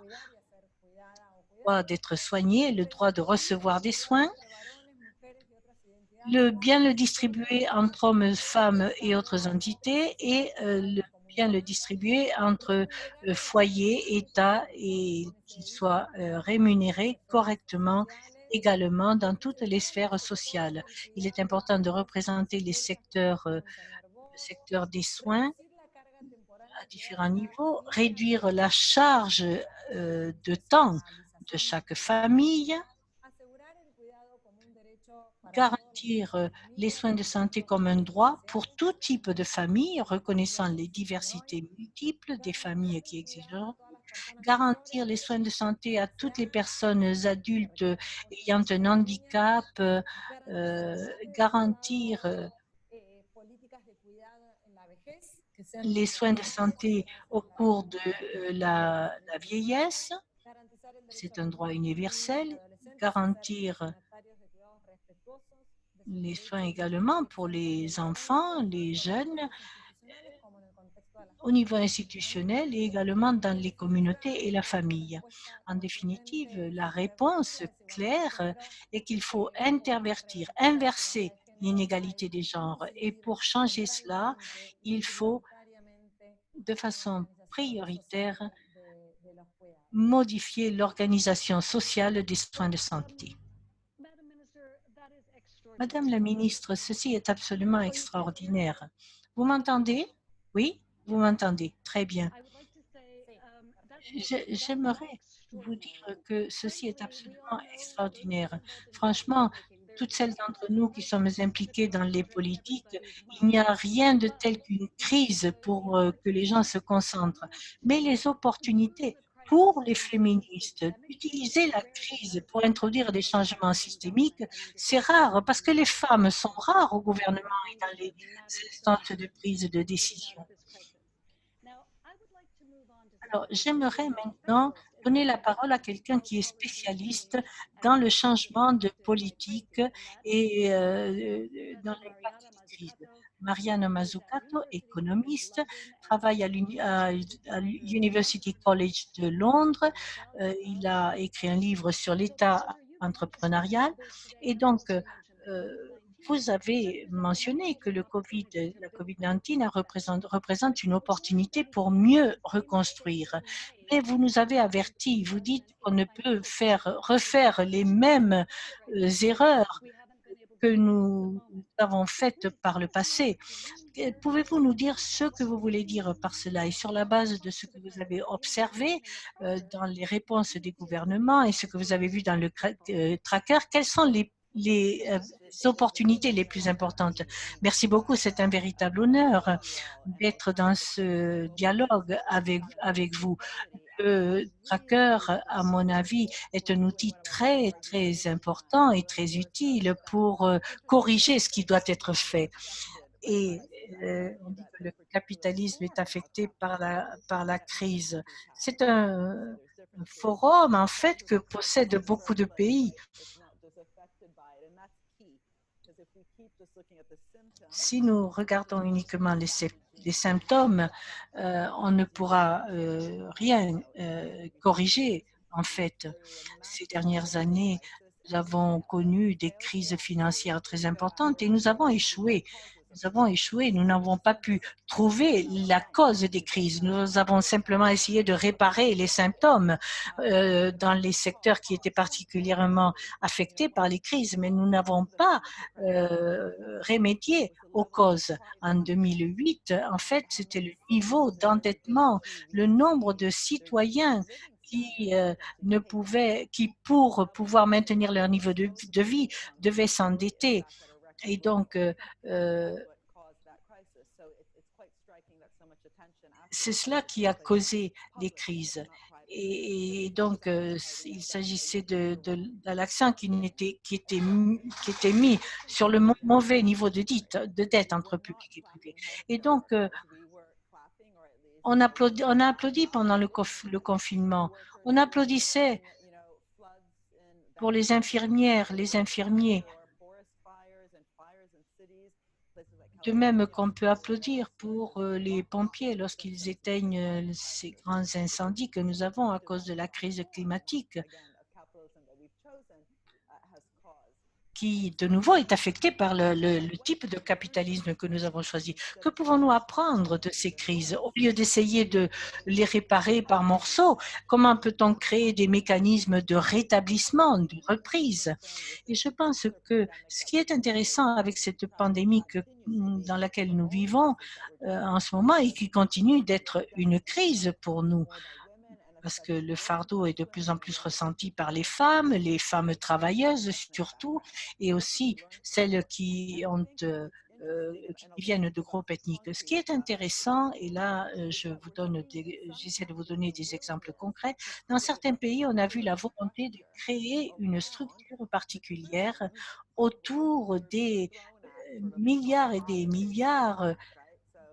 le droit d'être soigné, le droit de recevoir des soins, bien le distribuer entre hommes, femmes et autres entités, et bien le distribuer entre foyers, État, et qu'il soit rémunéré correctement également dans toutes les sphères sociales. Il est important de représenter le secteur des soins à différents niveaux, réduire la charge de temps de chaque famille, garantir les soins de santé comme un droit pour tout type de famille, reconnaissant les diversités multiples des familles qui existent, garantir les soins de santé à toutes les personnes adultes ayant un handicap, garantir les soins de santé au cours de la vieillesse, c'est un droit universel, garantir les soins également pour les enfants, les jeunes, au niveau institutionnel et également dans les communautés et la famille. En définitive, la réponse claire est qu'il faut inverser l'inégalité des genres. Et pour changer cela, il faut de façon prioritaire modifier l'organisation sociale des soins de santé. Madame la ministre, ceci est absolument extraordinaire. Vous m'entendez? Oui, vous m'entendez. Très bien. J'aimerais vous dire que ceci est absolument extraordinaire. Franchement, toutes celles d'entre nous qui sommes impliquées dans les politiques, il n'y a rien de tel qu'une crise pour que les gens se concentrent. Mais les opportunités pour les féministes d'utiliser la crise pour introduire des changements systémiques, c'est rare parce que les femmes sont rares au gouvernement et dans les instances de prise de décision. Alors, j'aimerais maintenant donner la parole à quelqu'un qui est spécialiste dans le changement de politique et dans l'impact des crises. Mariano Mazzucato, économiste, travaille à l'University College de Londres. Il a écrit un livre sur l'État entrepreneurial et donc vous avez mentionné que la COVID-19 représente une opportunité pour mieux reconstruire. Mais vous nous avez avertis, vous dites qu'on ne peut refaire les mêmes erreurs que nous avons faites par le passé. Pouvez-vous nous dire ce que vous voulez dire par cela et sur la base de ce que vous avez observé dans les réponses des gouvernements et ce que vous avez vu dans le tracker, quelles sont les opportunités les plus importantes? Merci beaucoup, c'est un véritable honneur d'être dans ce dialogue avec vous. Le tracker, à mon avis, est un outil très, très important et très utile pour corriger ce qui doit être fait. Et on dit que le capitalisme est affecté par la crise. C'est un forum, en fait, que possèdent beaucoup de pays. Si nous regardons uniquement les symptômes, on ne pourra rien corriger. En fait, ces dernières années, nous avons connu des crises financières très importantes et nous avons échoué. Nous n'avons pas pu trouver la cause des crises. Nous avons simplement essayé de réparer les symptômes dans les secteurs qui étaient particulièrement affectés par les crises, mais nous n'avons pas remédié aux causes. En 2008, en fait, c'était le niveau d'endettement, le nombre de citoyens qui pour pouvoir maintenir leur niveau de vie, devaient s'endetter. Et donc, c'est cela qui a causé les crises. Et donc, il s'agissait de l'accent qui était mis sur le mauvais niveau de dette entre public et privé. Et donc, on a applaudi pendant le confinement. On applaudissait pour les infirmières, les infirmiers. De même qu'on peut applaudir pour les pompiers lorsqu'ils éteignent ces grands incendies que nous avons à cause de la crise climatique qui, de nouveau, est affecté par le type de capitalisme que nous avons choisi. Que pouvons-nous apprendre de ces crises? Au lieu d'essayer de les réparer par morceaux, comment peut-on créer des mécanismes de rétablissement, de reprise? Et je pense que ce qui est intéressant avec cette pandémie dans laquelle nous vivons en ce moment et qui continue d'être une crise pour nous, parce que le fardeau est de plus en plus ressenti par les femmes travailleuses surtout, et aussi celles qui viennent de groupes ethniques. Ce qui est intéressant, et là j'essaie de vous donner des exemples concrets, dans certains pays, on a vu la volonté de créer une structure particulière autour des milliards et des milliards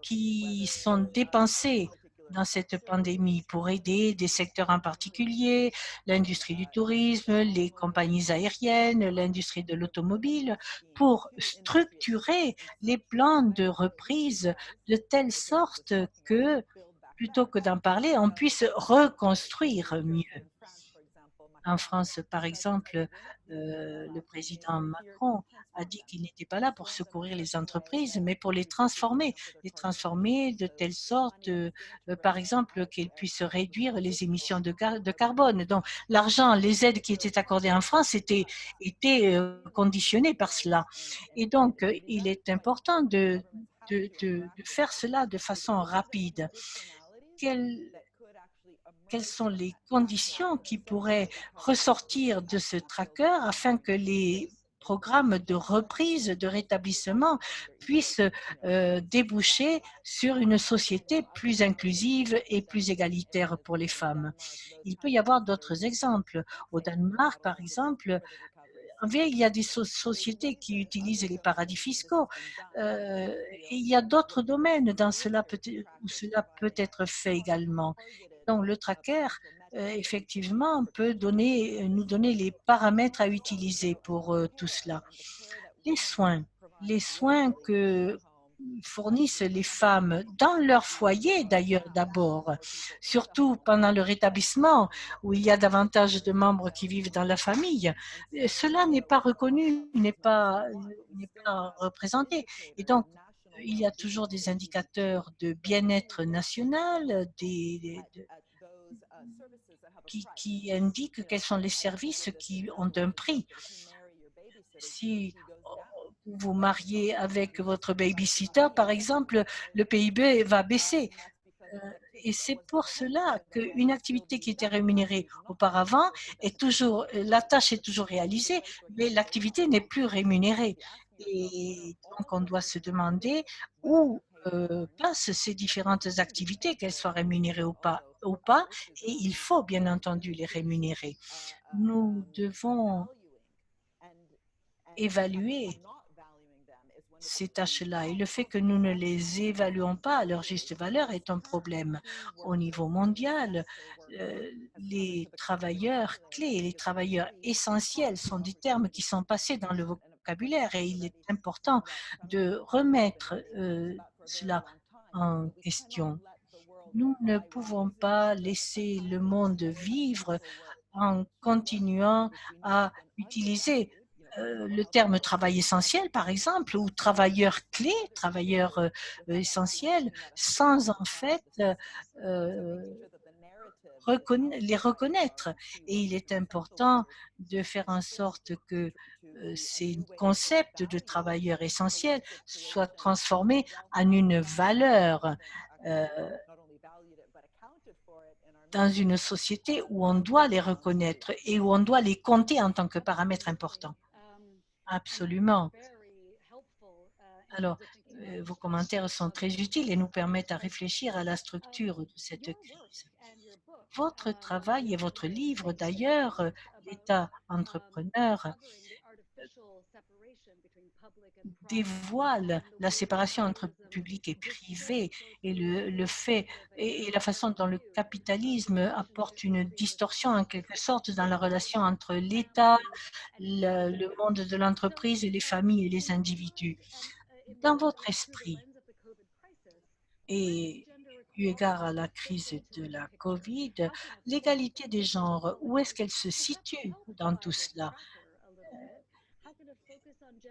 qui sont dépensés dans cette pandémie pour aider des secteurs en particulier, l'industrie du tourisme, les compagnies aériennes, l'industrie de l'automobile, pour structurer les plans de reprise de telle sorte que, plutôt que d'en parler, on puisse reconstruire mieux. En France, par exemple, le président Macron a dit qu'il n'était pas là pour secourir les entreprises, mais pour les transformer de telle sorte, par exemple, qu'elles puissent réduire les émissions de carbone. Donc, l'argent, les aides qui étaient accordées en France étaient conditionnées par cela. Et donc, il est important de faire cela de façon rapide. Quelles sont les conditions qui pourraient ressortir de ce tracker afin que les programmes de reprise, de rétablissement puissent déboucher sur une société plus inclusive et plus égalitaire pour les femmes. Il peut y avoir d'autres exemples. Au Danemark, par exemple, il y a des sociétés qui utilisent les paradis fiscaux. Et il y a d'autres domaines où cela peut être fait également. Donc, le tracker, effectivement, peut nous donner les paramètres à utiliser pour tout cela. Les soins que fournissent les femmes dans leur foyer d'ailleurs d'abord, surtout pendant le rétablissement où il y a davantage de membres qui vivent dans la famille. Cela n'est pas reconnu, n'est pas représenté. Et donc, il y a toujours des indicateurs de bien-être national, qui indiquent quels sont les services qui ont un prix. Si vous vous mariez avec votre babysitter, par exemple, le PIB va baisser. Et c'est pour cela qu'une activité qui était rémunérée auparavant la tâche est toujours réalisée, mais l'activité n'est plus rémunérée. Et donc, on doit se demander où passent ces différentes activités, qu'elles soient rémunérées ou pas, et il faut bien entendu les rémunérer. Nous devons évaluer ces tâches-là. Et le fait que nous ne les évaluons pas à leur juste valeur est un problème. Au niveau mondial, les travailleurs clés, les travailleurs essentiels sont des termes qui sont passés dans le vocabulaire et il est important de remettre cela en question. Nous ne pouvons pas laisser le monde vivre en continuant à utiliser le terme travail essentiel, par exemple, ou travailleur clé, travailleur essentiel, sans en fait les reconnaître. Et il est important de faire en sorte que ces concepts de travailleurs essentiels soient transformés en une valeur dans une société où on doit les reconnaître et où on doit les compter en tant que paramètres importants. Absolument. Alors, vos commentaires sont très utiles et nous permettent à réfléchir à la structure de cette crise. Votre travail et votre livre, d'ailleurs, l'État entrepreneur, dévoile la séparation entre public et privé et le fait et la façon dont le capitalisme apporte une distorsion en quelque sorte dans la relation entre l'État, le monde de l'entreprise, les familles et les individus. Dans votre esprit, et eu égard à la crise de la COVID, l'égalité des genres, où est-ce qu'elle se situe dans tout cela?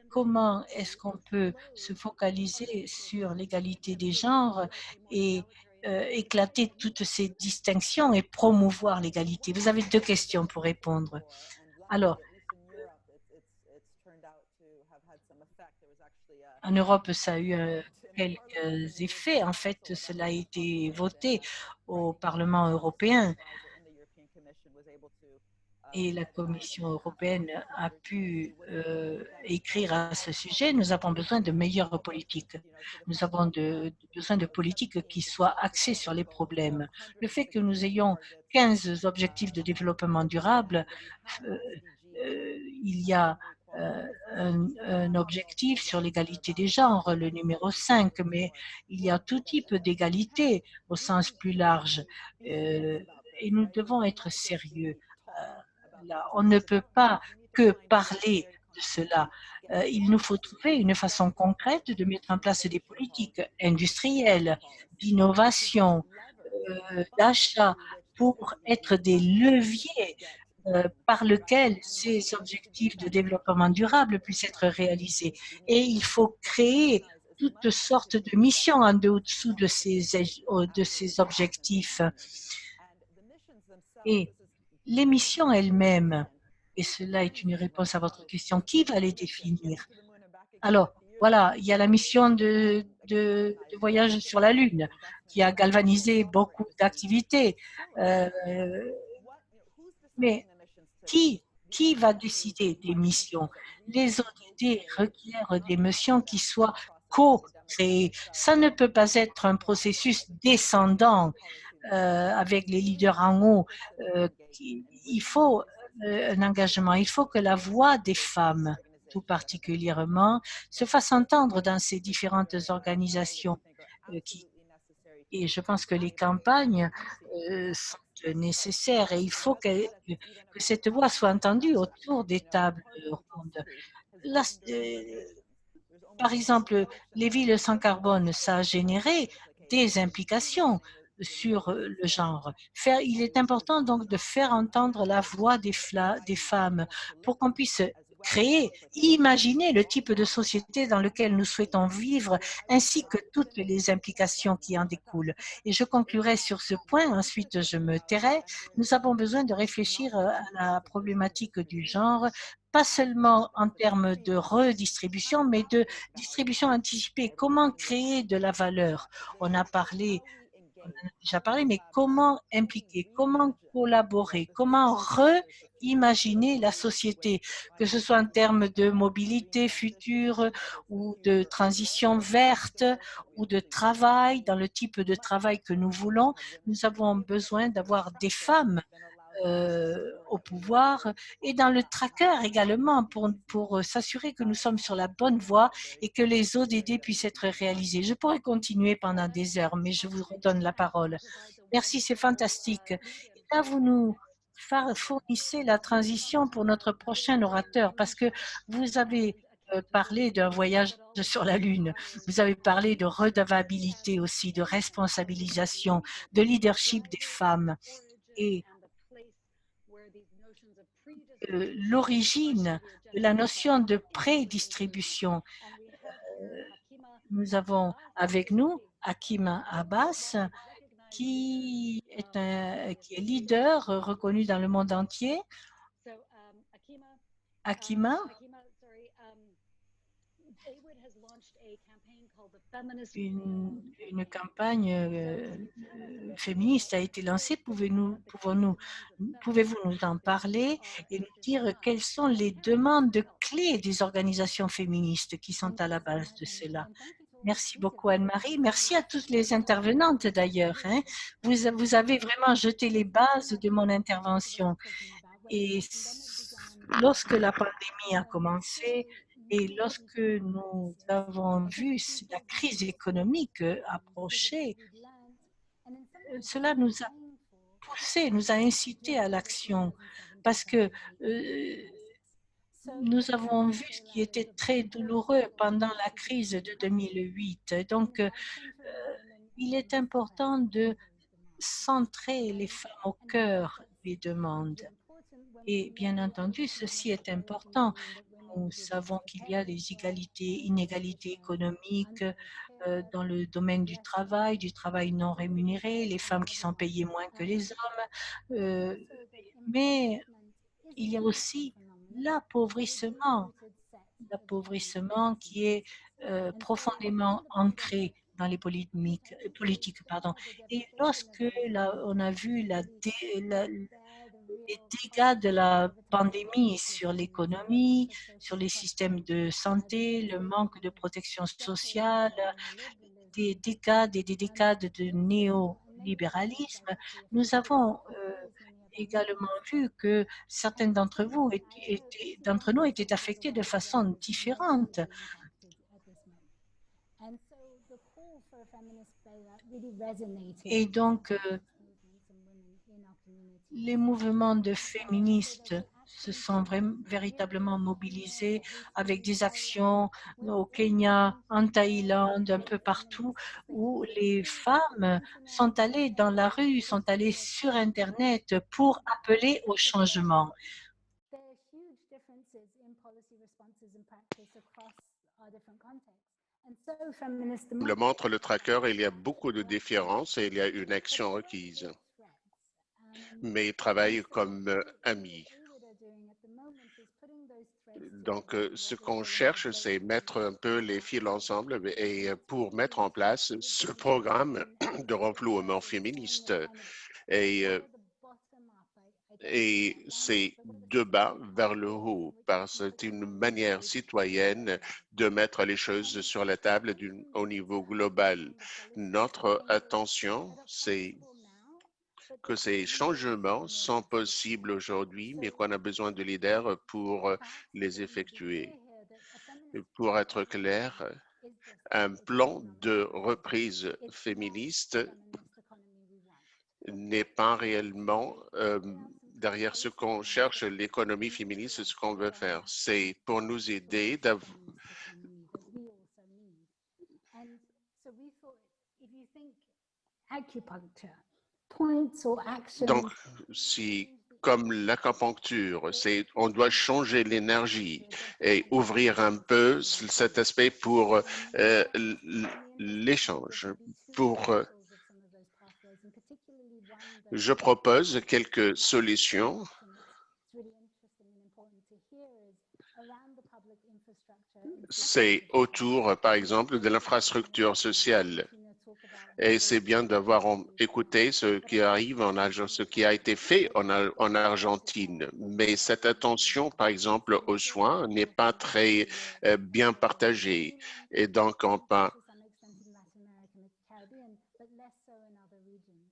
comment est-ce qu'on peut se focaliser sur l'égalité des genres et éclater toutes ces distinctions et promouvoir l'égalité? Vous avez 2 questions pour répondre. Alors, en Europe, ça a eu quelques effets. En fait, cela a été voté au Parlement européen et la Commission européenne a pu écrire à ce sujet. Nous avons besoin de meilleures politiques. Nous avons besoin de politiques qui soient axées sur les problèmes. Le fait que nous ayons 15 objectifs de développement durable, il y a un objectif sur l'égalité des genres, le numéro 5, mais il y a tout type d'égalité au sens plus large et nous devons être sérieux. Là, on ne peut pas que parler de cela. Il nous faut trouver une façon concrète de mettre en place des politiques industrielles, d'innovation, d'achat pour être des leviers par lesquels ces objectifs de développement durable puissent être réalisés. Et il faut créer toutes sortes de missions en dessous de ces objectifs. Et les missions elles-mêmes, et cela est une réponse à votre question, qui va les définir? Alors, voilà, il y a la mission de voyage sur la Lune qui a galvanisé beaucoup d'activités. Mais qui va décider des missions? Les ODD requièrent des missions qui soient co-créées. Ça ne peut pas être un processus descendant avec les leaders en haut. Il faut un engagement. Il faut que la voix des femmes, tout particulièrement, se fasse entendre dans ces différentes organisations. Et je pense que les campagnes sont nécessaires et il faut que cette voix soit entendue autour des tables rondes. Là, par exemple, les villes sans carbone, ça a généré des implications sur le genre. Il est important donc de faire entendre la voix des femmes pour qu'on puisse créer, imaginer le type de société dans lequel nous souhaitons vivre, ainsi que toutes les implications qui en découlent. Et je conclurai sur ce point, ensuite je me tairai. Nous avons besoin de réfléchir à la problématique du genre, pas seulement en termes de redistribution, mais de distribution anticipée. Comment créer de la valeur? On en a déjà parlé, mais comment impliquer, comment collaborer, comment reimaginer la société, que ce soit en termes de mobilité future ou de transition verte ou de travail, dans le type de travail que nous voulons. Nous avons besoin d'avoir des femmes au pouvoir et dans le tracker également pour s'assurer que nous sommes sur la bonne voie et que les ODD puissent être réalisés. Je pourrais continuer pendant des heures, mais je vous redonne la parole. Merci, c'est fantastique. Et là, vous nous fournissez la transition pour notre prochain orateur parce que vous avez parlé d'un voyage sur la Lune. Vous avez parlé de redevabilité aussi, de responsabilisation, de leadership des femmes. Et l'origine de la notion de prédistribution. Nous avons avec nous Hakima Abbas, qui est leader reconnu dans le monde entier. Hakima, une campagne féministe a été lancée. Pouvez-vous nous en parler et nous dire quelles sont les demandes clés des organisations féministes qui sont à la base de cela? Merci beaucoup Anne-Marie. Merci à toutes les intervenantes d'ailleurs. Vous avez vraiment jeté les bases de mon intervention. Et lorsque la pandémie a commencé, et lorsque nous avons vu la crise économique approcher, cela nous a poussé, nous a incité à l'action parce que nous avons vu ce qui était très douloureux pendant la crise de 2008. Donc, il est important de centrer les femmes au cœur des demandes. Et bien entendu, ceci est important. Nous savons qu'il y a des inégalités économiques dans le domaine du travail non rémunéré, les femmes qui sont payées moins que les hommes. Mais il y a aussi l'appauvrissement qui est profondément ancré dans les politiques. Pardon. Et lorsque on a vu les dégâts de la pandémie sur l'économie, sur les systèmes de santé, le manque de protection sociale, des décades et des décades de néolibéralisme, nous avons également vu que certains d'entre nous étaient affectés de façon différente. Et donc, les mouvements de féministes se sont véritablement mobilisés avec des actions au Kenya, en Thaïlande, un peu partout, où les femmes sont allées dans la rue, sont allées sur Internet pour appeler au changement. Le montre le tracker, il y a beaucoup de différences et il y a une action requise. Mais ils travaillent comme amis. Donc, ce qu'on cherche, c'est mettre un peu les fils ensemble et pour mettre en place ce programme de renflouement féministe. Et c'est de bas vers le haut, parce que c'est une manière citoyenne de mettre les choses sur la table au niveau global. Notre attention, c'est que ces changements sont possibles aujourd'hui, mais qu'on a besoin de leaders pour les effectuer. Pour être clair, un plan de reprise féministe n'est pas réellement derrière ce qu'on cherche, l'économie féministe, ce qu'on veut faire. C'est pour nous aider Donc, si comme l'acupuncture, on doit changer l'énergie et ouvrir un peu cet aspect pour l'échange. Je propose quelques solutions. C'est autour, par exemple, de l'infrastructure sociale. Et c'est bien d'avoir écouté ce qui arrive ce qui a été fait en Argentine. Mais cette attention, par exemple, aux soins n'est pas très bien partagée. Et donc,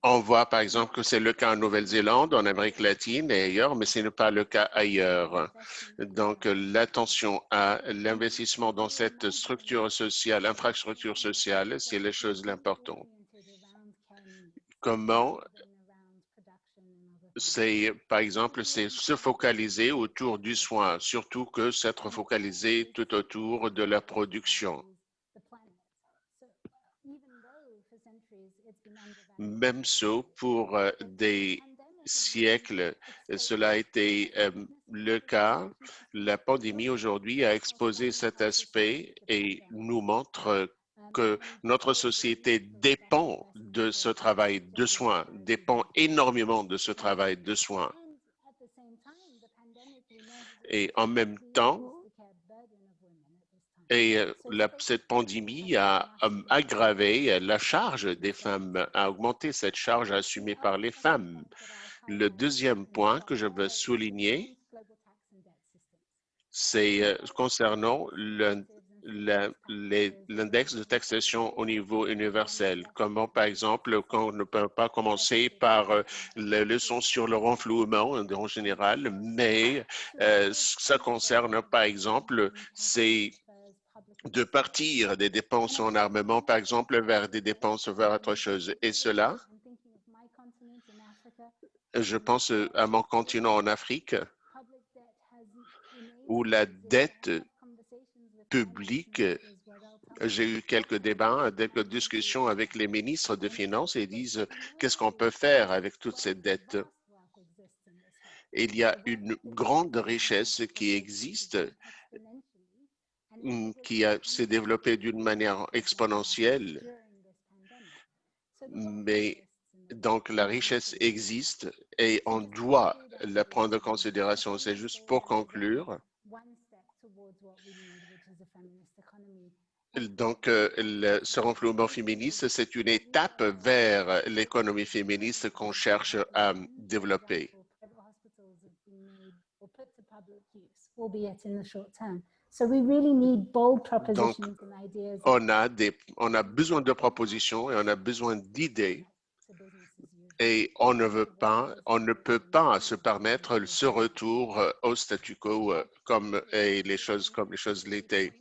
on voit, par exemple, que c'est le cas en Nouvelle-Zélande, en Amérique latine et ailleurs, mais ce n'est pas le cas ailleurs. Donc, l'attention à l'investissement dans cette structure sociale, infrastructure sociale, c'est la chose l'importante. Comment par exemple, c'est se focaliser autour du soin, surtout que s'être focalisé tout autour de la production. Même ça, pour des siècles, cela a été le cas. La pandémie aujourd'hui a exposé cet aspect et nous montre que notre société dépend de ce travail de soins, dépend énormément de ce travail de soins. Et en même temps, cette pandémie a aggravé la charge des femmes, a augmenté cette charge assumée par les femmes. Le deuxième point que je veux souligner, c'est concernant l'index de taxation au niveau universel. Comment, par exemple, on ne peut pas commencer par les leçons sur le renflouement en général, mais ça concerne, par exemple, c'est de partir des dépenses en armement, par exemple, vers des dépenses vers autre chose. Et cela, je pense à mon continent en Afrique, où la dette publique, j'ai eu quelques débats, quelques discussions avec les ministres des Finances et disent qu'est-ce qu'on peut faire avec toute cette dette. il y a une grande richesse qui existe, qui s'est développée d'une manière exponentielle, mais donc la richesse existe et on doit la prendre en considération. C'est juste pour conclure. Donc, ce renflouement féministe, c'est une étape vers l'économie féministe qu'on cherche à développer. Donc, on a besoin de propositions et on a besoin d'idées et on ne peut pas se permettre ce retour au statu quo comme les choses l'étaient.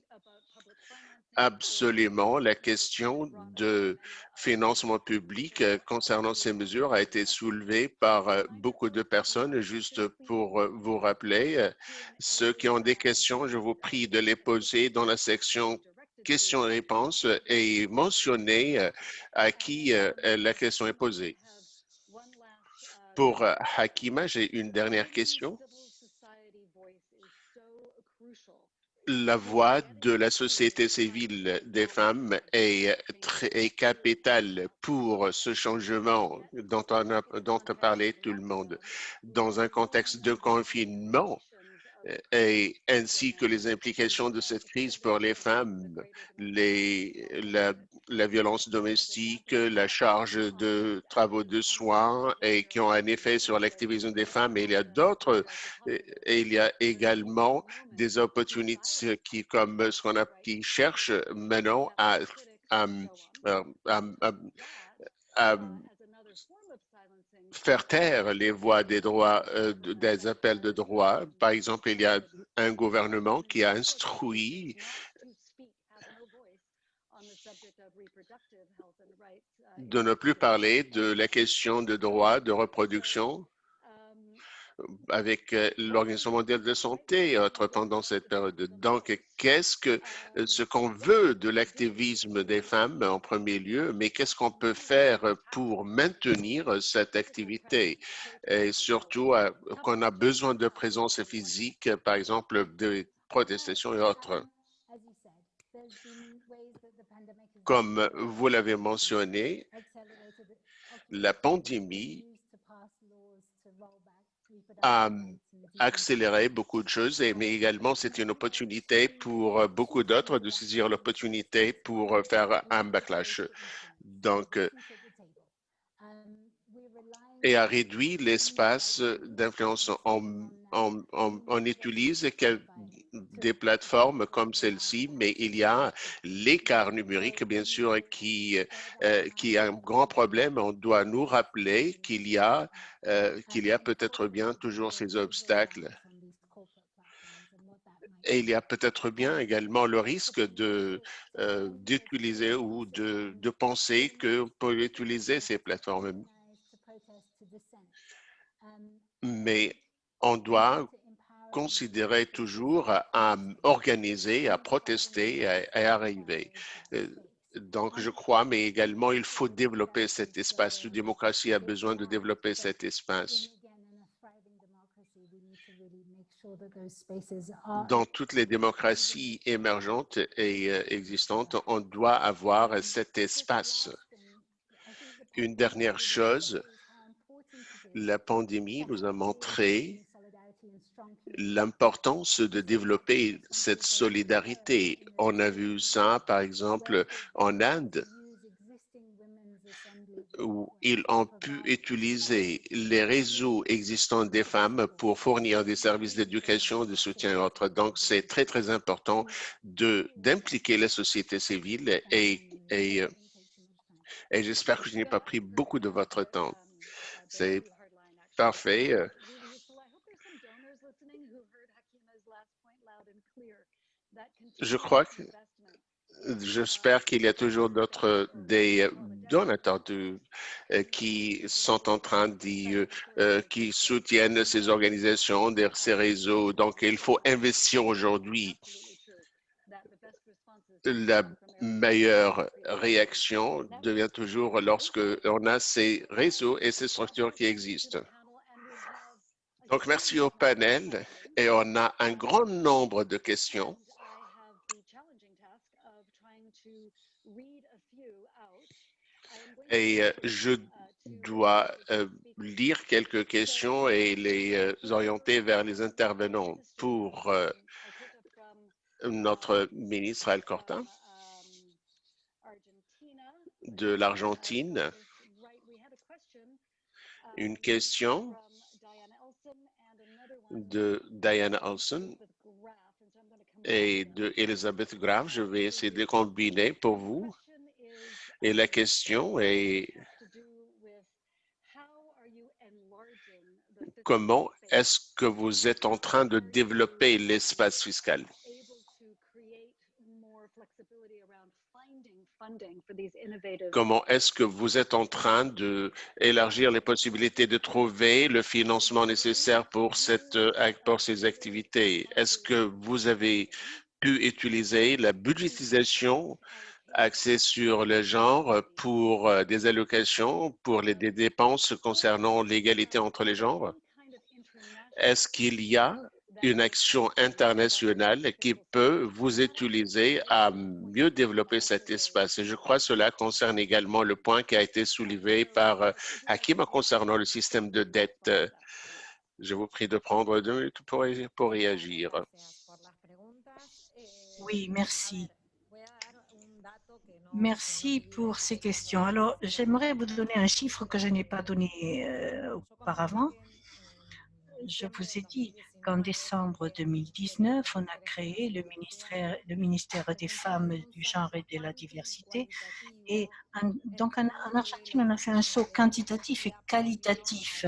Absolument, la question de financement public concernant ces mesures a été soulevée par beaucoup de personnes. Juste pour vous rappeler, ceux qui ont des questions, je vous prie de les poser dans la section questions et réponses et mentionner à qui la question est posée. Pour Hakima, j'ai une dernière question. La voix de la société civile des femmes est capitale pour ce changement dont a parlé tout le monde. Dans un contexte de confinement, et ainsi que les implications de cette crise pour les femmes, la violence domestique, la charge de travaux de soins et qui ont un effet sur l'activisme des femmes. Et il y a d'autres, et il y a également des opportunités qui cherchent maintenant à faire taire les voix des droits, des appels de droit. Par exemple, il y a un gouvernement qui a instruit de ne plus parler de la question de droits de reproduction avec l'Organisation mondiale de la santé et autres pendant cette période. Donc, ce qu'on veut de l'activisme des femmes en premier lieu, mais qu'est-ce qu'on peut faire pour maintenir cette activité? Et surtout qu'on a besoin de présence physique, par exemple, de protestations et autres. Comme vous l'avez mentionné, la pandémie a accéléré beaucoup de choses, mais également c'est une opportunité pour beaucoup d'autres de saisir l'opportunité pour faire un backlash. Donc, et a réduit l'espace d'influence. On utilise des plateformes comme celle-ci, mais il y a l'écart numérique, bien sûr, qui est un grand problème. On doit nous rappeler qu'il y a peut-être bien toujours ces obstacles. Et il y a peut-être bien également le risque d'utiliser ou de penser qu'on peut utiliser ces plateformes. Mais on doit considérer toujours à organiser, à protester, à arriver. Donc, je crois, mais également, il faut développer cet espace. La démocratie a besoin de développer cet espace. Dans toutes les démocraties émergentes et existantes, on doit avoir cet espace. Une dernière chose, la pandémie nous a montré l'importance de développer cette solidarité. On a vu ça, par exemple, en Inde, où ils ont pu utiliser les réseaux existants des femmes pour fournir des services d'éducation, de soutien et autres. Donc, c'est très, très important d'impliquer la société civile et j'espère que je n'ai pas pris beaucoup de votre temps. C'est parfait. Je crois que j'espère qu'il y a toujours des donateurs qui sont en train qui soutiennent ces organisations, ces réseaux. Donc, il faut investir aujourd'hui. La meilleure réaction devient toujours lorsque on a ces réseaux et ces structures qui existent. Donc, merci au panel et on a un grand nombre de questions. Et je dois lire quelques questions et les orienter vers les intervenants. Pour notre ministre Alcorta de l'Argentine, une question de Diana Olson et de Elizabeth Graf. Je vais essayer de les combiner pour vous. Et la question est: comment est-ce que vous êtes en train de développer l'espace fiscal? Comment est-ce que vous êtes en train d'élargir les possibilités de trouver le financement nécessaire pour ces activités? Est-ce que vous avez pu utiliser la budgétisation axée sur le genre pour des allocations, pour des dépenses concernant l'égalité entre les genres? Est-ce qu'il y a une action internationale qui peut vous utiliser à mieux développer cet espace? Et je crois que cela concerne également le point qui a été soulevé par Hakim concernant le système de dette. Je vous prie de prendre 2 minutes pour réagir. Oui, merci. Merci pour ces questions. Alors, j'aimerais vous donner un chiffre que je n'ai pas donné auparavant. Je vous ai dit qu'en décembre 2019, on a créé le ministère des Femmes, du Genre et de la Diversité. Et donc, en Argentine, on a fait un saut quantitatif et qualitatif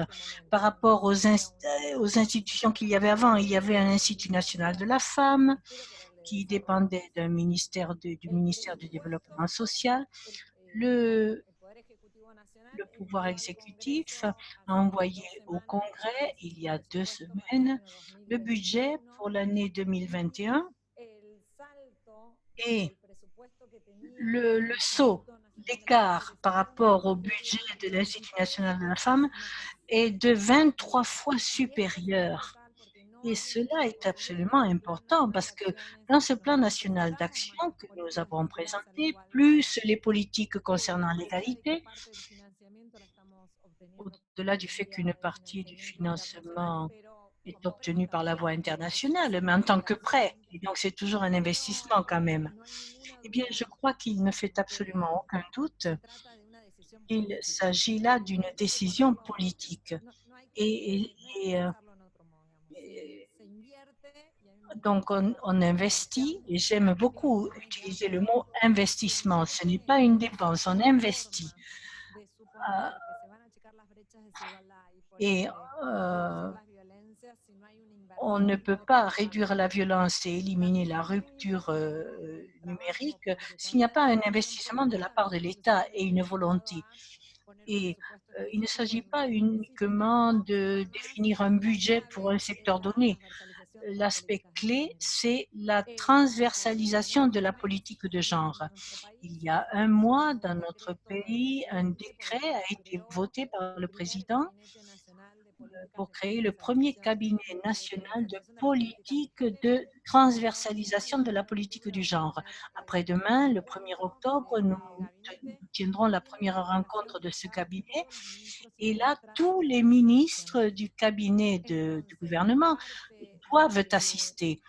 par rapport aux institutions qu'il y avait avant. Il y avait un Institut national de la femme qui dépendait du ministère du Développement social. Le pouvoir exécutif a envoyé au Congrès, il y a 2 semaines, le budget pour l'année 2021 et le saut d'écart par rapport au budget de l'Institut national de la femme est de 23 fois supérieur. Et cela est absolument important parce que dans ce plan national d'action que nous avons présenté, plus les politiques concernant l'égalité, au-delà du fait qu'une partie du financement est obtenue par la voie internationale, mais en tant que prêt, et donc c'est toujours un investissement quand même, eh bien je crois qu'il ne fait absolument aucun doute qu'il s'agit là d'une décision politique. Donc, on investit, et j'aime beaucoup utiliser le mot investissement. Ce n'est pas une dépense, on investit. On ne peut pas réduire la violence et éliminer la rupture numérique s'il n'y a pas un investissement de la part de l'État et une volonté. Et il ne s'agit pas uniquement de définir un budget pour un secteur donné. L'aspect clé, c'est la transversalisation de la politique de genre. Il y a un mois, dans notre pays, un décret a été voté par le président pour créer le premier cabinet national de politique de transversalisation de la politique du genre. Après-demain, le 1er octobre, nous tiendrons la première rencontre de ce cabinet. Et là, tous les ministres du cabinet du gouvernement doivent assister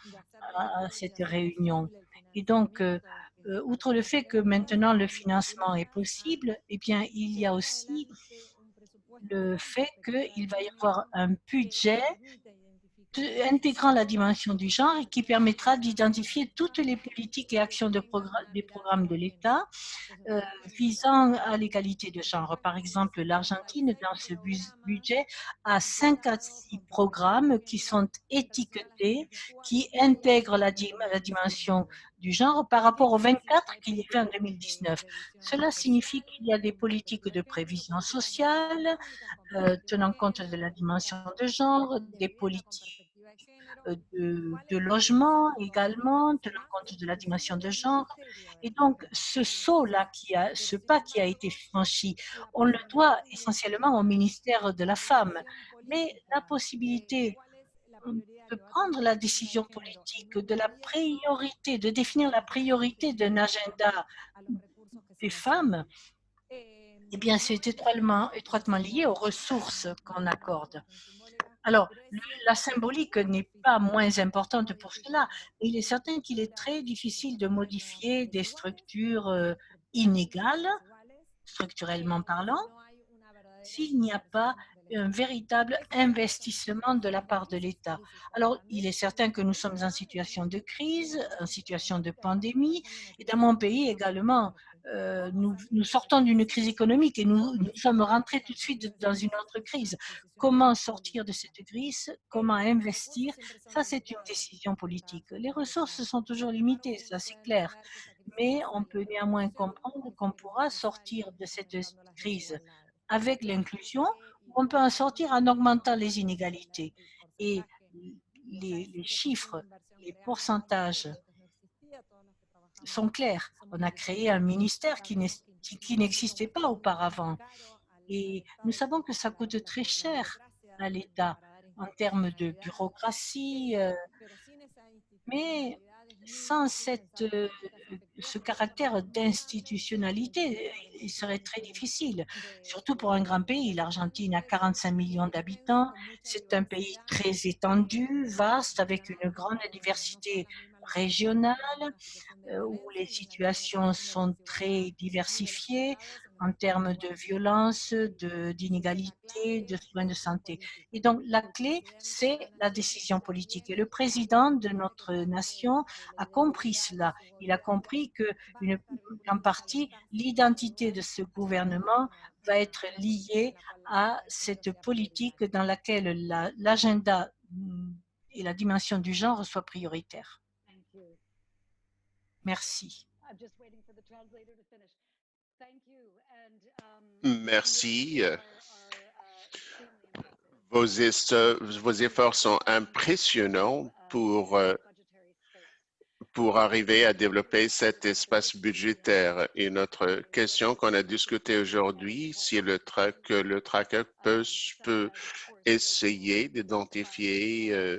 à cette réunion. Et donc, outre le fait que maintenant le financement est possible, eh bien, il y a aussi le fait qu'il va y avoir un budget intégrant la dimension du genre et qui permettra d'identifier toutes les politiques et actions des programmes de l'État visant à l'égalité de genre. Par exemple, l'Argentine, dans ce budget, a 5 à 6 programmes qui sont étiquetés, qui intègrent la dimension du genre par rapport aux 24 qu'il y avait en 2019. Cela signifie qu'il y a des politiques de prévision sociale tenant compte de la dimension de genre, des politiques de logement également, tenant compte de la dimension de genre. Et donc, ce saut-là, ce pas qui a été franchi, on le doit essentiellement au ministère de la Femme. mais la possibilité de prendre la décision politique, de définir la priorité d'un agenda des femmes, eh bien, c'est étroitement lié aux ressources qu'on accorde. Alors, la symbolique n'est pas moins importante pour cela, mais il est certain qu'il est très difficile de modifier des structures inégales, structurellement parlant, s'il n'y a pas un véritable investissement de la part de l'État. Alors, il est certain que nous sommes en situation de crise, en situation de pandémie, et dans mon pays également, nous sortons d'une crise économique et nous sommes rentrés tout de suite dans une autre crise. Comment sortir de cette crise? Comment investir? Ça, c'est une décision politique. Les ressources sont toujours limitées, ça c'est clair, mais on peut néanmoins comprendre qu'on pourra sortir de cette crise avec l'inclusion, ou on peut en sortir en augmentant les inégalités. Et les chiffres, les pourcentages sont clairs. On a créé un ministère qui n'existait pas auparavant. Et nous savons que ça coûte très cher à l'État en termes de bureaucratie, mais sans ce caractère d'institutionnalité, il serait très difficile, surtout pour un grand pays. L'Argentine a 45 millions d'habitants. C'est un pays très étendu, vaste, avec une grande diversité régionale, où les situations sont très diversifiées en termes de violence, d'inégalité, de soins de santé. Et donc, la clé, c'est la décision politique. Et le président de notre nation a compris cela. Il a compris qu'en partie, l'identité de ce gouvernement va être liée à cette politique dans laquelle l'agenda et la dimension du genre soient prioritaires. Merci. Merci. Vos efforts sont impressionnants pour arriver à développer cet espace budgétaire. Et notre question qu'on a discutée aujourd'hui, si le tracker peut essayer d'identifier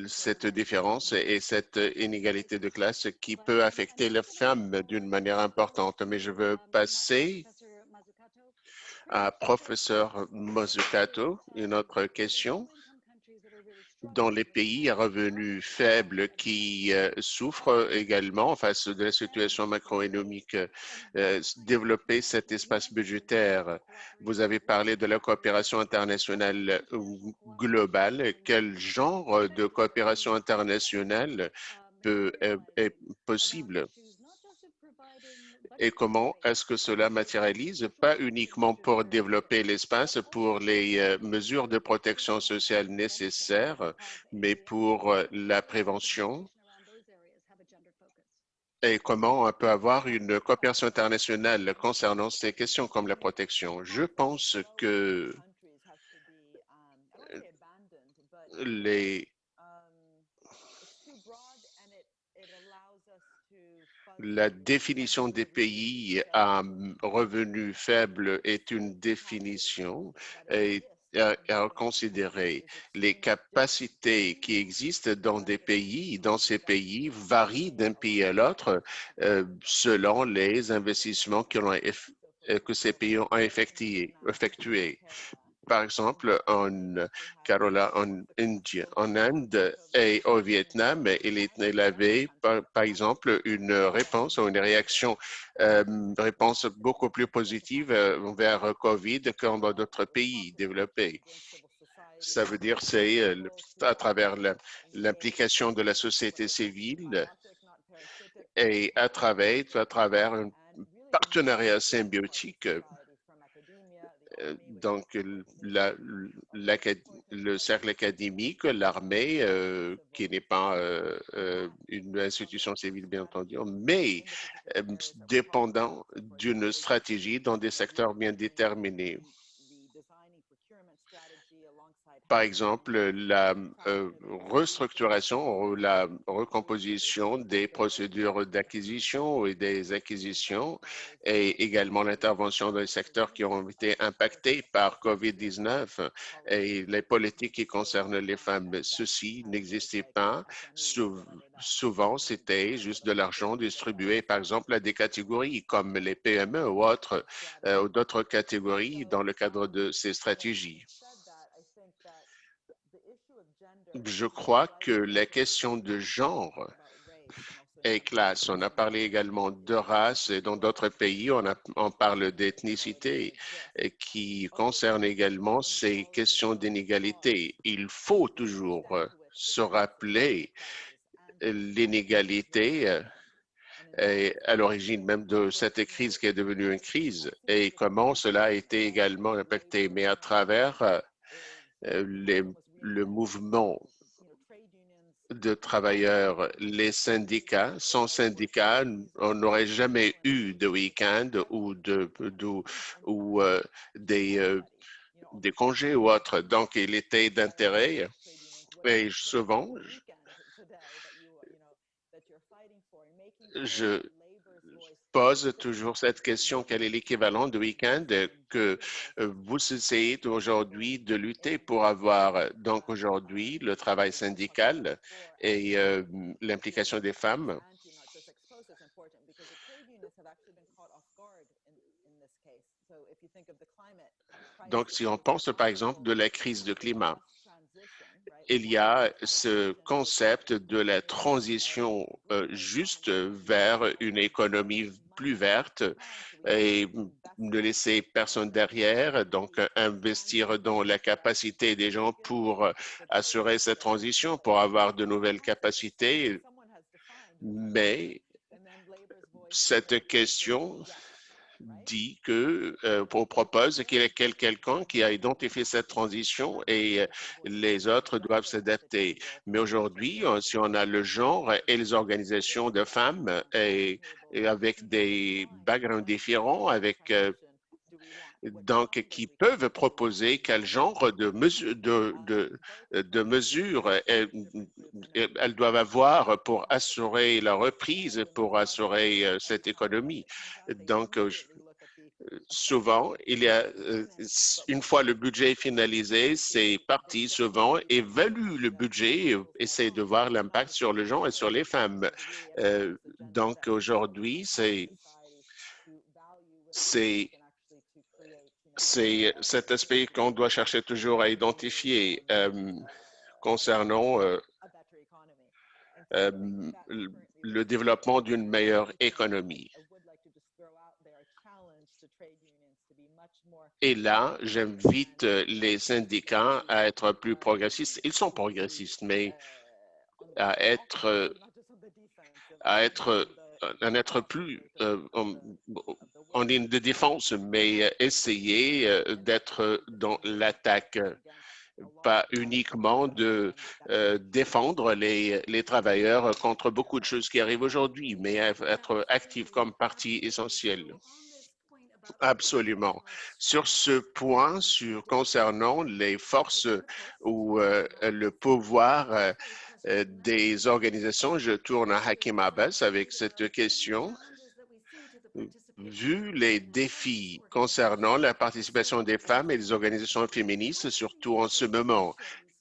cette différence et cette inégalité de classe qui peut affecter les femmes d'une manière importante. Mais je veux passer à professeur Mazzucato une autre question. Dans les pays à revenus faibles qui souffrent également face de la situation macroéconomique, développer cet espace budgétaire. Vous avez parlé de la coopération internationale globale. Quel genre de coopération internationale est possible? Et comment est-ce que cela matérialise, pas uniquement pour développer l'espace pour les mesures de protection sociale nécessaires, mais pour la prévention? Et comment on peut avoir une coopération internationale concernant ces questions comme la protection? Je pense que la définition des pays à revenus faibles est une définition et à considérer. Les capacités qui existent dans des pays, dans ces pays, varient d'un pays à l'autre selon les investissements que ces pays ont effectués. Par exemple, en Inde et au Vietnam, il avait, par exemple, une réponse ou une réponse beaucoup plus positive vers COVID que dans d'autres pays développés. Ça veut dire c'est à travers l'implication de la société civile et à travers un partenariat symbiotique. Donc, le cercle académique, l'armée, qui n'est pas une institution civile, bien entendu, mais dépendant d'une stratégie dans des secteurs bien déterminés. par exemple, la restructuration ou la recomposition des procédures d'acquisition et des acquisitions et également l'intervention des secteurs qui ont été impactés par COVID-19 et les politiques qui concernent les femmes. Ceci n'existait pas. Souvent, c'était juste de l'argent distribué, par exemple, à des catégories comme les PME ou autres, ou d'autres catégories dans le cadre de ces stratégies. Je crois que la question de genre et classe, on a parlé également de race et dans d'autres pays, on parle d'ethnicité qui concerne également ces questions d'inégalité. Il faut toujours se rappeler l'inégalité est à l'origine même de cette crise qui est devenue une crise et comment cela a été également impacté. Mais à travers le mouvement de travailleurs, les syndicats, sans syndicats, on n'aurait jamais eu de week-end ou, des congés ou autres. Donc, il était d'intérêt et souvent, je pose toujours cette question, quel est l'équivalent de week-end que vous essayez aujourd'hui de lutter pour avoir? Donc aujourd'hui, le travail syndical et l'implication des femmes. Donc si on pense par exemple de la crise de climat, il y a ce concept de la transition juste vers une économie plus verte et ne laisser personne derrière, donc investir dans la capacité des gens pour assurer cette transition, pour avoir de nouvelles capacités. Mais cette question dit que on propose qu'il y ait quelqu'un qui a identifié cette transition et les autres doivent s'adapter. Mais aujourd'hui, si on a le genre et les organisations de femmes et avec des backgrounds différents, avec donc qui peuvent proposer quel genre de mesures elles doivent avoir pour assurer la reprise, pour assurer cette économie. Donc, souvent, il y a, une fois le budget finalisé, ces partis souvent évaluent le budget et essaient de voir l'impact sur les gens et sur les femmes. Donc, aujourd'hui, c'est cet aspect qu'on doit chercher toujours à identifier concernant le développement d'une meilleure économie. Et là, j'invite les syndicats à être plus progressistes. Ils sont progressistes, mais à être plus en ligne de défense, mais essayer d'être dans l'attaque, pas uniquement de défendre les travailleurs contre beaucoup de choses qui arrivent aujourd'hui, mais être actif comme partie essentielle. Absolument. Sur ce point, concernant les forces ou le pouvoir des organisations, je tourne à Hakim Abbas avec cette question. Vu les défis concernant la participation des femmes et des organisations féministes, surtout en ce moment,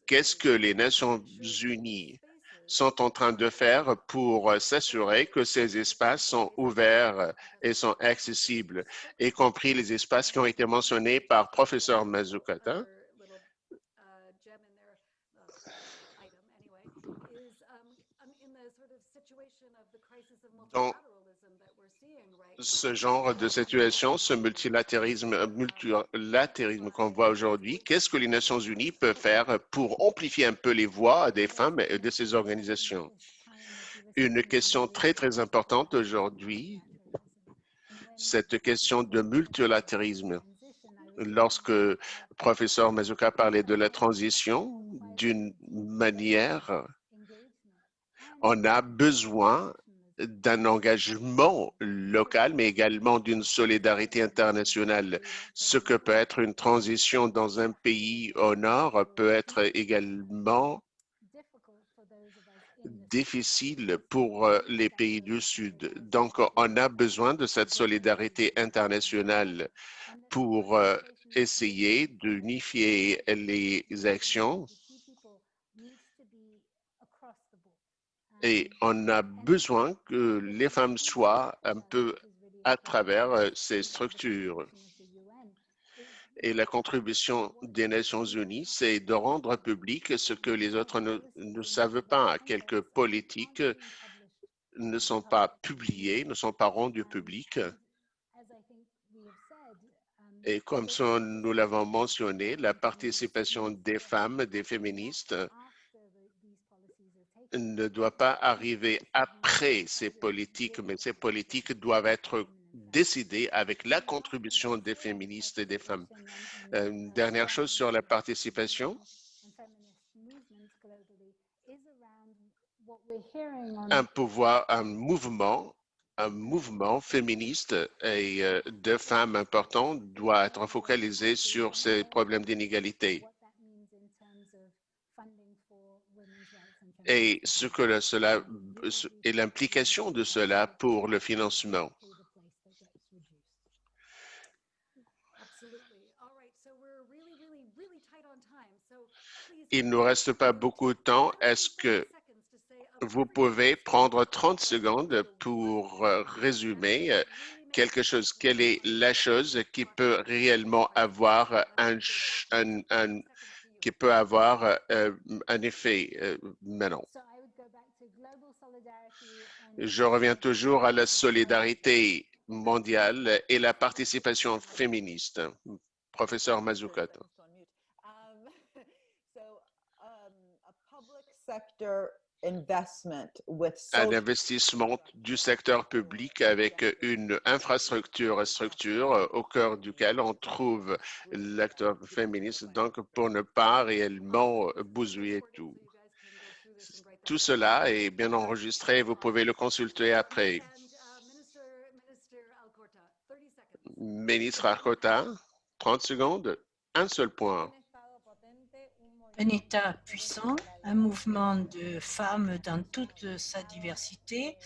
qu'est-ce que les Nations unies sont en train de faire pour s'assurer que ces espaces sont ouverts et sont accessibles, y compris les espaces qui ont été mentionnés par professeur Mazzucato? Dans ce genre de situation, ce multilatéralisme qu'on voit aujourd'hui, qu'est-ce que les Nations unies peuvent faire pour amplifier un peu les voix des femmes et de ces organisations? Une question très, très importante aujourd'hui, cette question de multilatéralisme. Lorsque le professeur Mazzucato parlait de la transition, d'une manière, on a besoin d'un engagement local, mais également d'une solidarité internationale. Ce que peut être une transition dans un pays au nord peut être également difficile pour les pays du Sud. Donc, on a besoin de cette solidarité internationale pour essayer d'unifier les actions et on a besoin que les femmes soient un peu à travers ces structures. Et la contribution des Nations Unies, c'est de rendre public ce que les autres ne savent pas. Quelques politiques ne sont pas publiées, ne sont pas rendues publiques. Et comme ça, nous l'avons mentionné, la participation des femmes, des féministes, ne doit pas arriver après ces politiques, mais ces politiques doivent être décidées avec la contribution des féministes et des femmes. Une dernière chose sur la participation. Un mouvement féministe et de femmes importants doit être focalisé sur ces problèmes d'inégalité. Et ce que cela et l'implication de cela pour le financement. Il ne nous reste pas beaucoup de temps. Est-ce que vous pouvez prendre 30 secondes pour résumer quelque chose? Quelle est la chose qui peut réellement avoir qui peut avoir un effet maintenant? Je reviens toujours à la solidarité mondiale et la participation féministe. Professeur Mazzucato. Un investissement du secteur public avec une infrastructure au cœur duquel on trouve l'acteur féministe, donc pour ne pas réellement bousiller tout. Tout cela est bien enregistré, vous pouvez le consulter après. Ministre Arcota, 30 secondes, un seul point. Un État puissant, un mouvement de femmes dans toute sa diversité,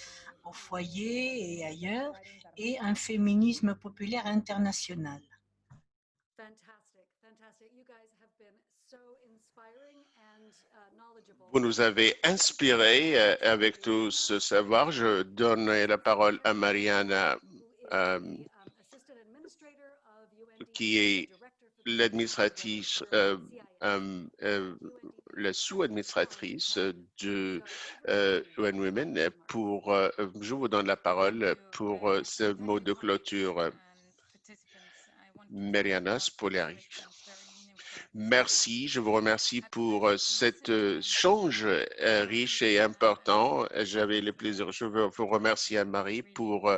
au foyer et ailleurs, et un féminisme populaire international. Vous nous avez inspirés avec tout ce savoir. Je donne la parole à Mariana, qui est l'administratrice, la sous-administratrice de UN Women pour, je vous donne la parole pour ce mot de clôture. Mariana Spolari. Merci, je vous remercie pour cet échange riche et important. J'avais le plaisir, je veux vous remercier Anne-Marie pour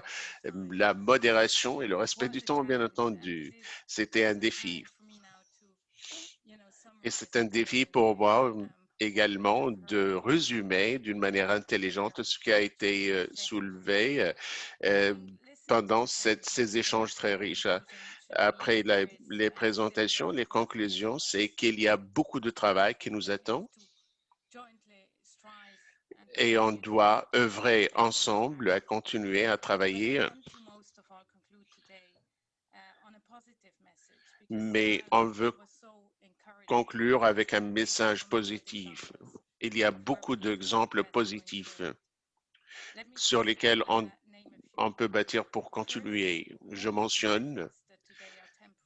la modération et le respect du temps, bien entendu. C'était un défi. Et c'est un défi pour moi également de résumer d'une manière intelligente ce qui a été soulevé pendant ces échanges très riches. Après les présentations, les conclusions, c'est qu'il y a beaucoup de travail qui nous attend et on doit œuvrer ensemble à continuer à travailler. Mais on veut conclure avec un message positif. Il y a beaucoup d'exemples positifs sur lesquels on peut bâtir pour continuer. Je mentionne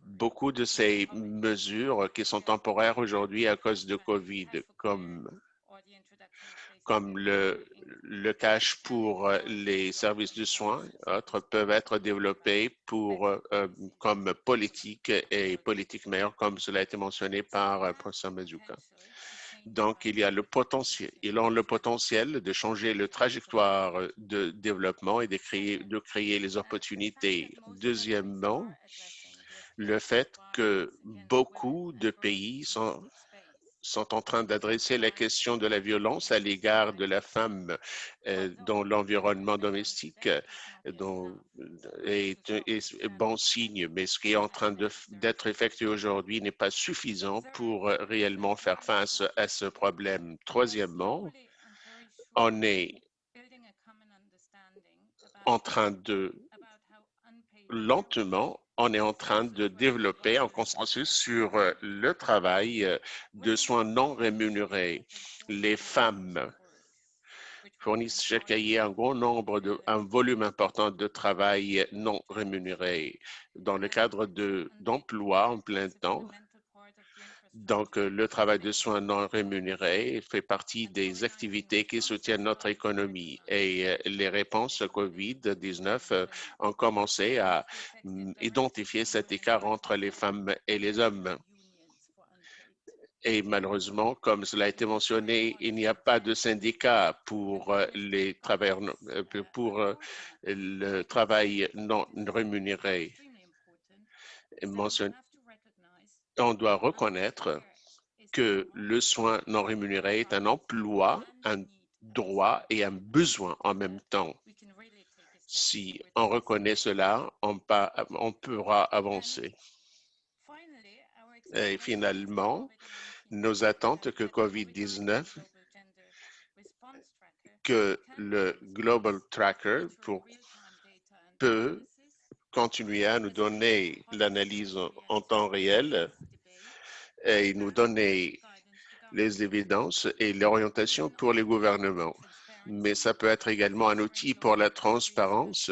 beaucoup de ces mesures qui sont temporaires aujourd'hui à cause de COVID, comme le cash pour les services de soins, autres peuvent être développés comme politique et politique meilleure, comme cela a été mentionné par professeur Mazzuca. Donc, il y a le potentiel, ils ont le potentiel de changer le trajectoire de développement et de créer les opportunités. Deuxièmement, le fait que beaucoup de pays sont en train d'adresser la question de la violence à l'égard de la femme dans l'environnement domestique est bon signe, mais ce qui est en train d'être effectué aujourd'hui n'est pas suffisant pour réellement faire face à ce problème. Troisièmement, on est en train de lentement, on est en train de développer un consensus sur le travail de soins non rémunérés. Les femmes fournissent chaque année un volume important de travail non rémunéré dans le cadre d'emplois en plein temps. Donc, le travail de soins non rémunérés fait partie des activités qui soutiennent notre économie et les réponses COVID-19 ont commencé à identifier cet écart entre les femmes et les hommes. Et malheureusement, comme cela a été mentionné, il n'y a pas de syndicat pour les travailleurs, pour le travail non rémunéré. On doit reconnaître que le soin non rémunéré est un emploi, un droit et un besoin en même temps. Si on reconnaît cela, on pourra avancer. Et finalement, nos attentes que COVID-19, que le Global Tracker peut continuer à nous donner l'analyse en temps réel et nous donner les évidences et l'orientation pour les gouvernements. Mais ça peut être également un outil pour la transparence,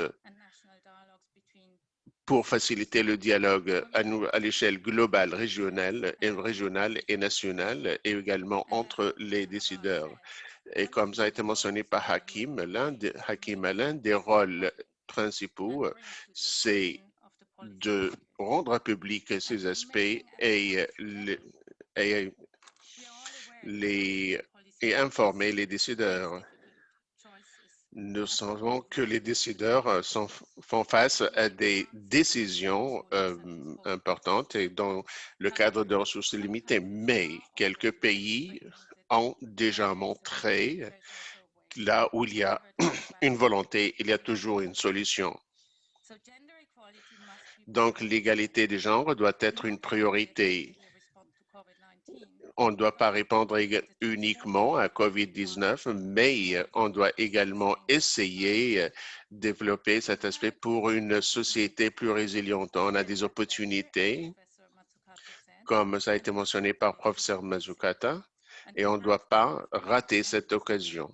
pour faciliter le dialogue à l'échelle globale, régionale et nationale, et également entre les décideurs. Et comme ça a été mentionné par Hakim, l'un des rôles principaux, c'est de rendre public ces aspects et informer les décideurs. Nous savons que les décideurs font face à des décisions importantes et dans le cadre de ressources limitées, mais quelques pays ont déjà montré là où il y a une volonté, il y a toujours une solution. Donc, l'égalité des genres doit être une priorité. On ne doit pas répondre uniquement à COVID-19, mais on doit également essayer de développer cet aspect pour une société plus résiliente. On a des opportunités, comme ça a été mentionné par le professeur Mazzucata, et on ne doit pas rater cette occasion.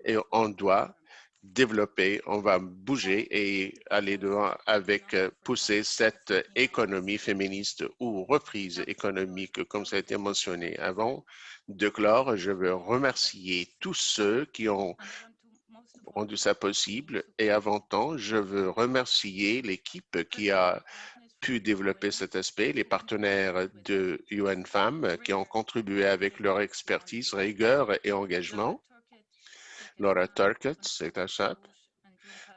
Et on doit développer, on va bouger et aller devant avec pousser cette économie féministe ou reprise économique, comme ça a été mentionné. Avant de clore, je veux remercier tous ceux qui ont rendu ça possible et avant tout, je veux remercier l'équipe qui a pu développer cet aspect, les partenaires de UN Femmes qui ont contribué avec leur expertise, rigueur et engagement. Laura Turkett, c'est Assad,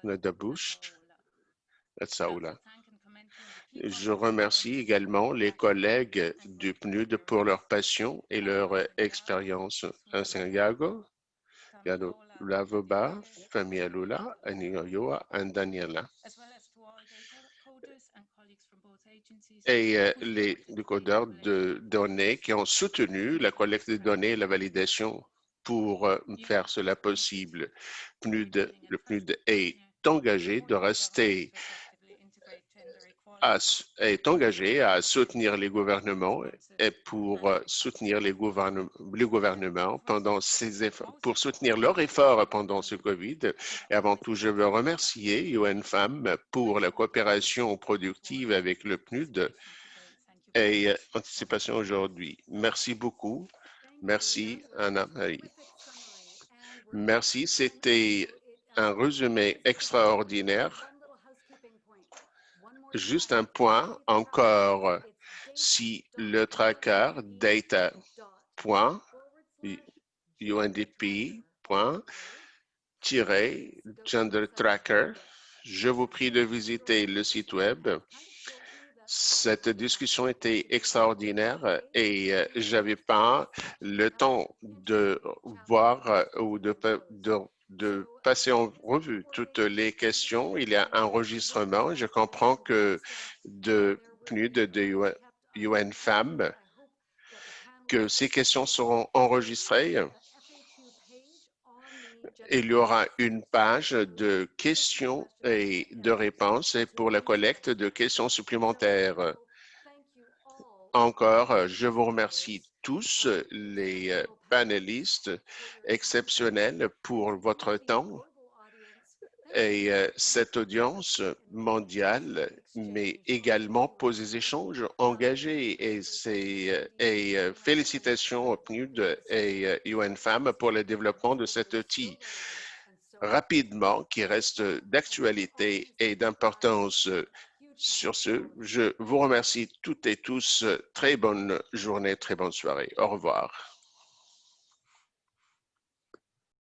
Nada Bush, Saoula. Je remercie également les collègues du PNUD pour leur passion et leur expérience à Santiago, Yado Lavoba, Famia Lula, Anioyoa et Daniela. Et les décodeurs de données qui ont soutenu la collecte de données et la validation pour faire cela possible. Le PNUD est engagé à soutenir les gouvernements et pour soutenir les gouvernements pendant pour soutenir leurs efforts pendant ce COVID. Et avant tout, je veux remercier UN Femmes pour la coopération productive avec le PNUD et anticipation aujourd'hui. Merci beaucoup. Merci, Anna-Marie. Merci, c'était un résumé extraordinaire. Juste un point encore, si le tracker data.undp.gender tracker, je vous prie de visiter le site web Cette discussion était extraordinaire et j'avais pas le temps de voir ou de passer en revue toutes les questions. Il y a un enregistrement. Je comprends que de PNUD, de UN Femmes, que ces questions seront enregistrées. Il y aura une page de questions et de réponses et pour la collecte de questions supplémentaires. Encore, je vous remercie tous les panélistes exceptionnels pour votre temps et cette audience mondiale, mais également pour des échanges engagés et félicitations au PNUD et UN Femmes pour le développement de cet outil rapidement qui reste d'actualité et d'importance. Sur ce, je vous remercie toutes et tous. Très bonne journée, très bonne soirée. Au revoir.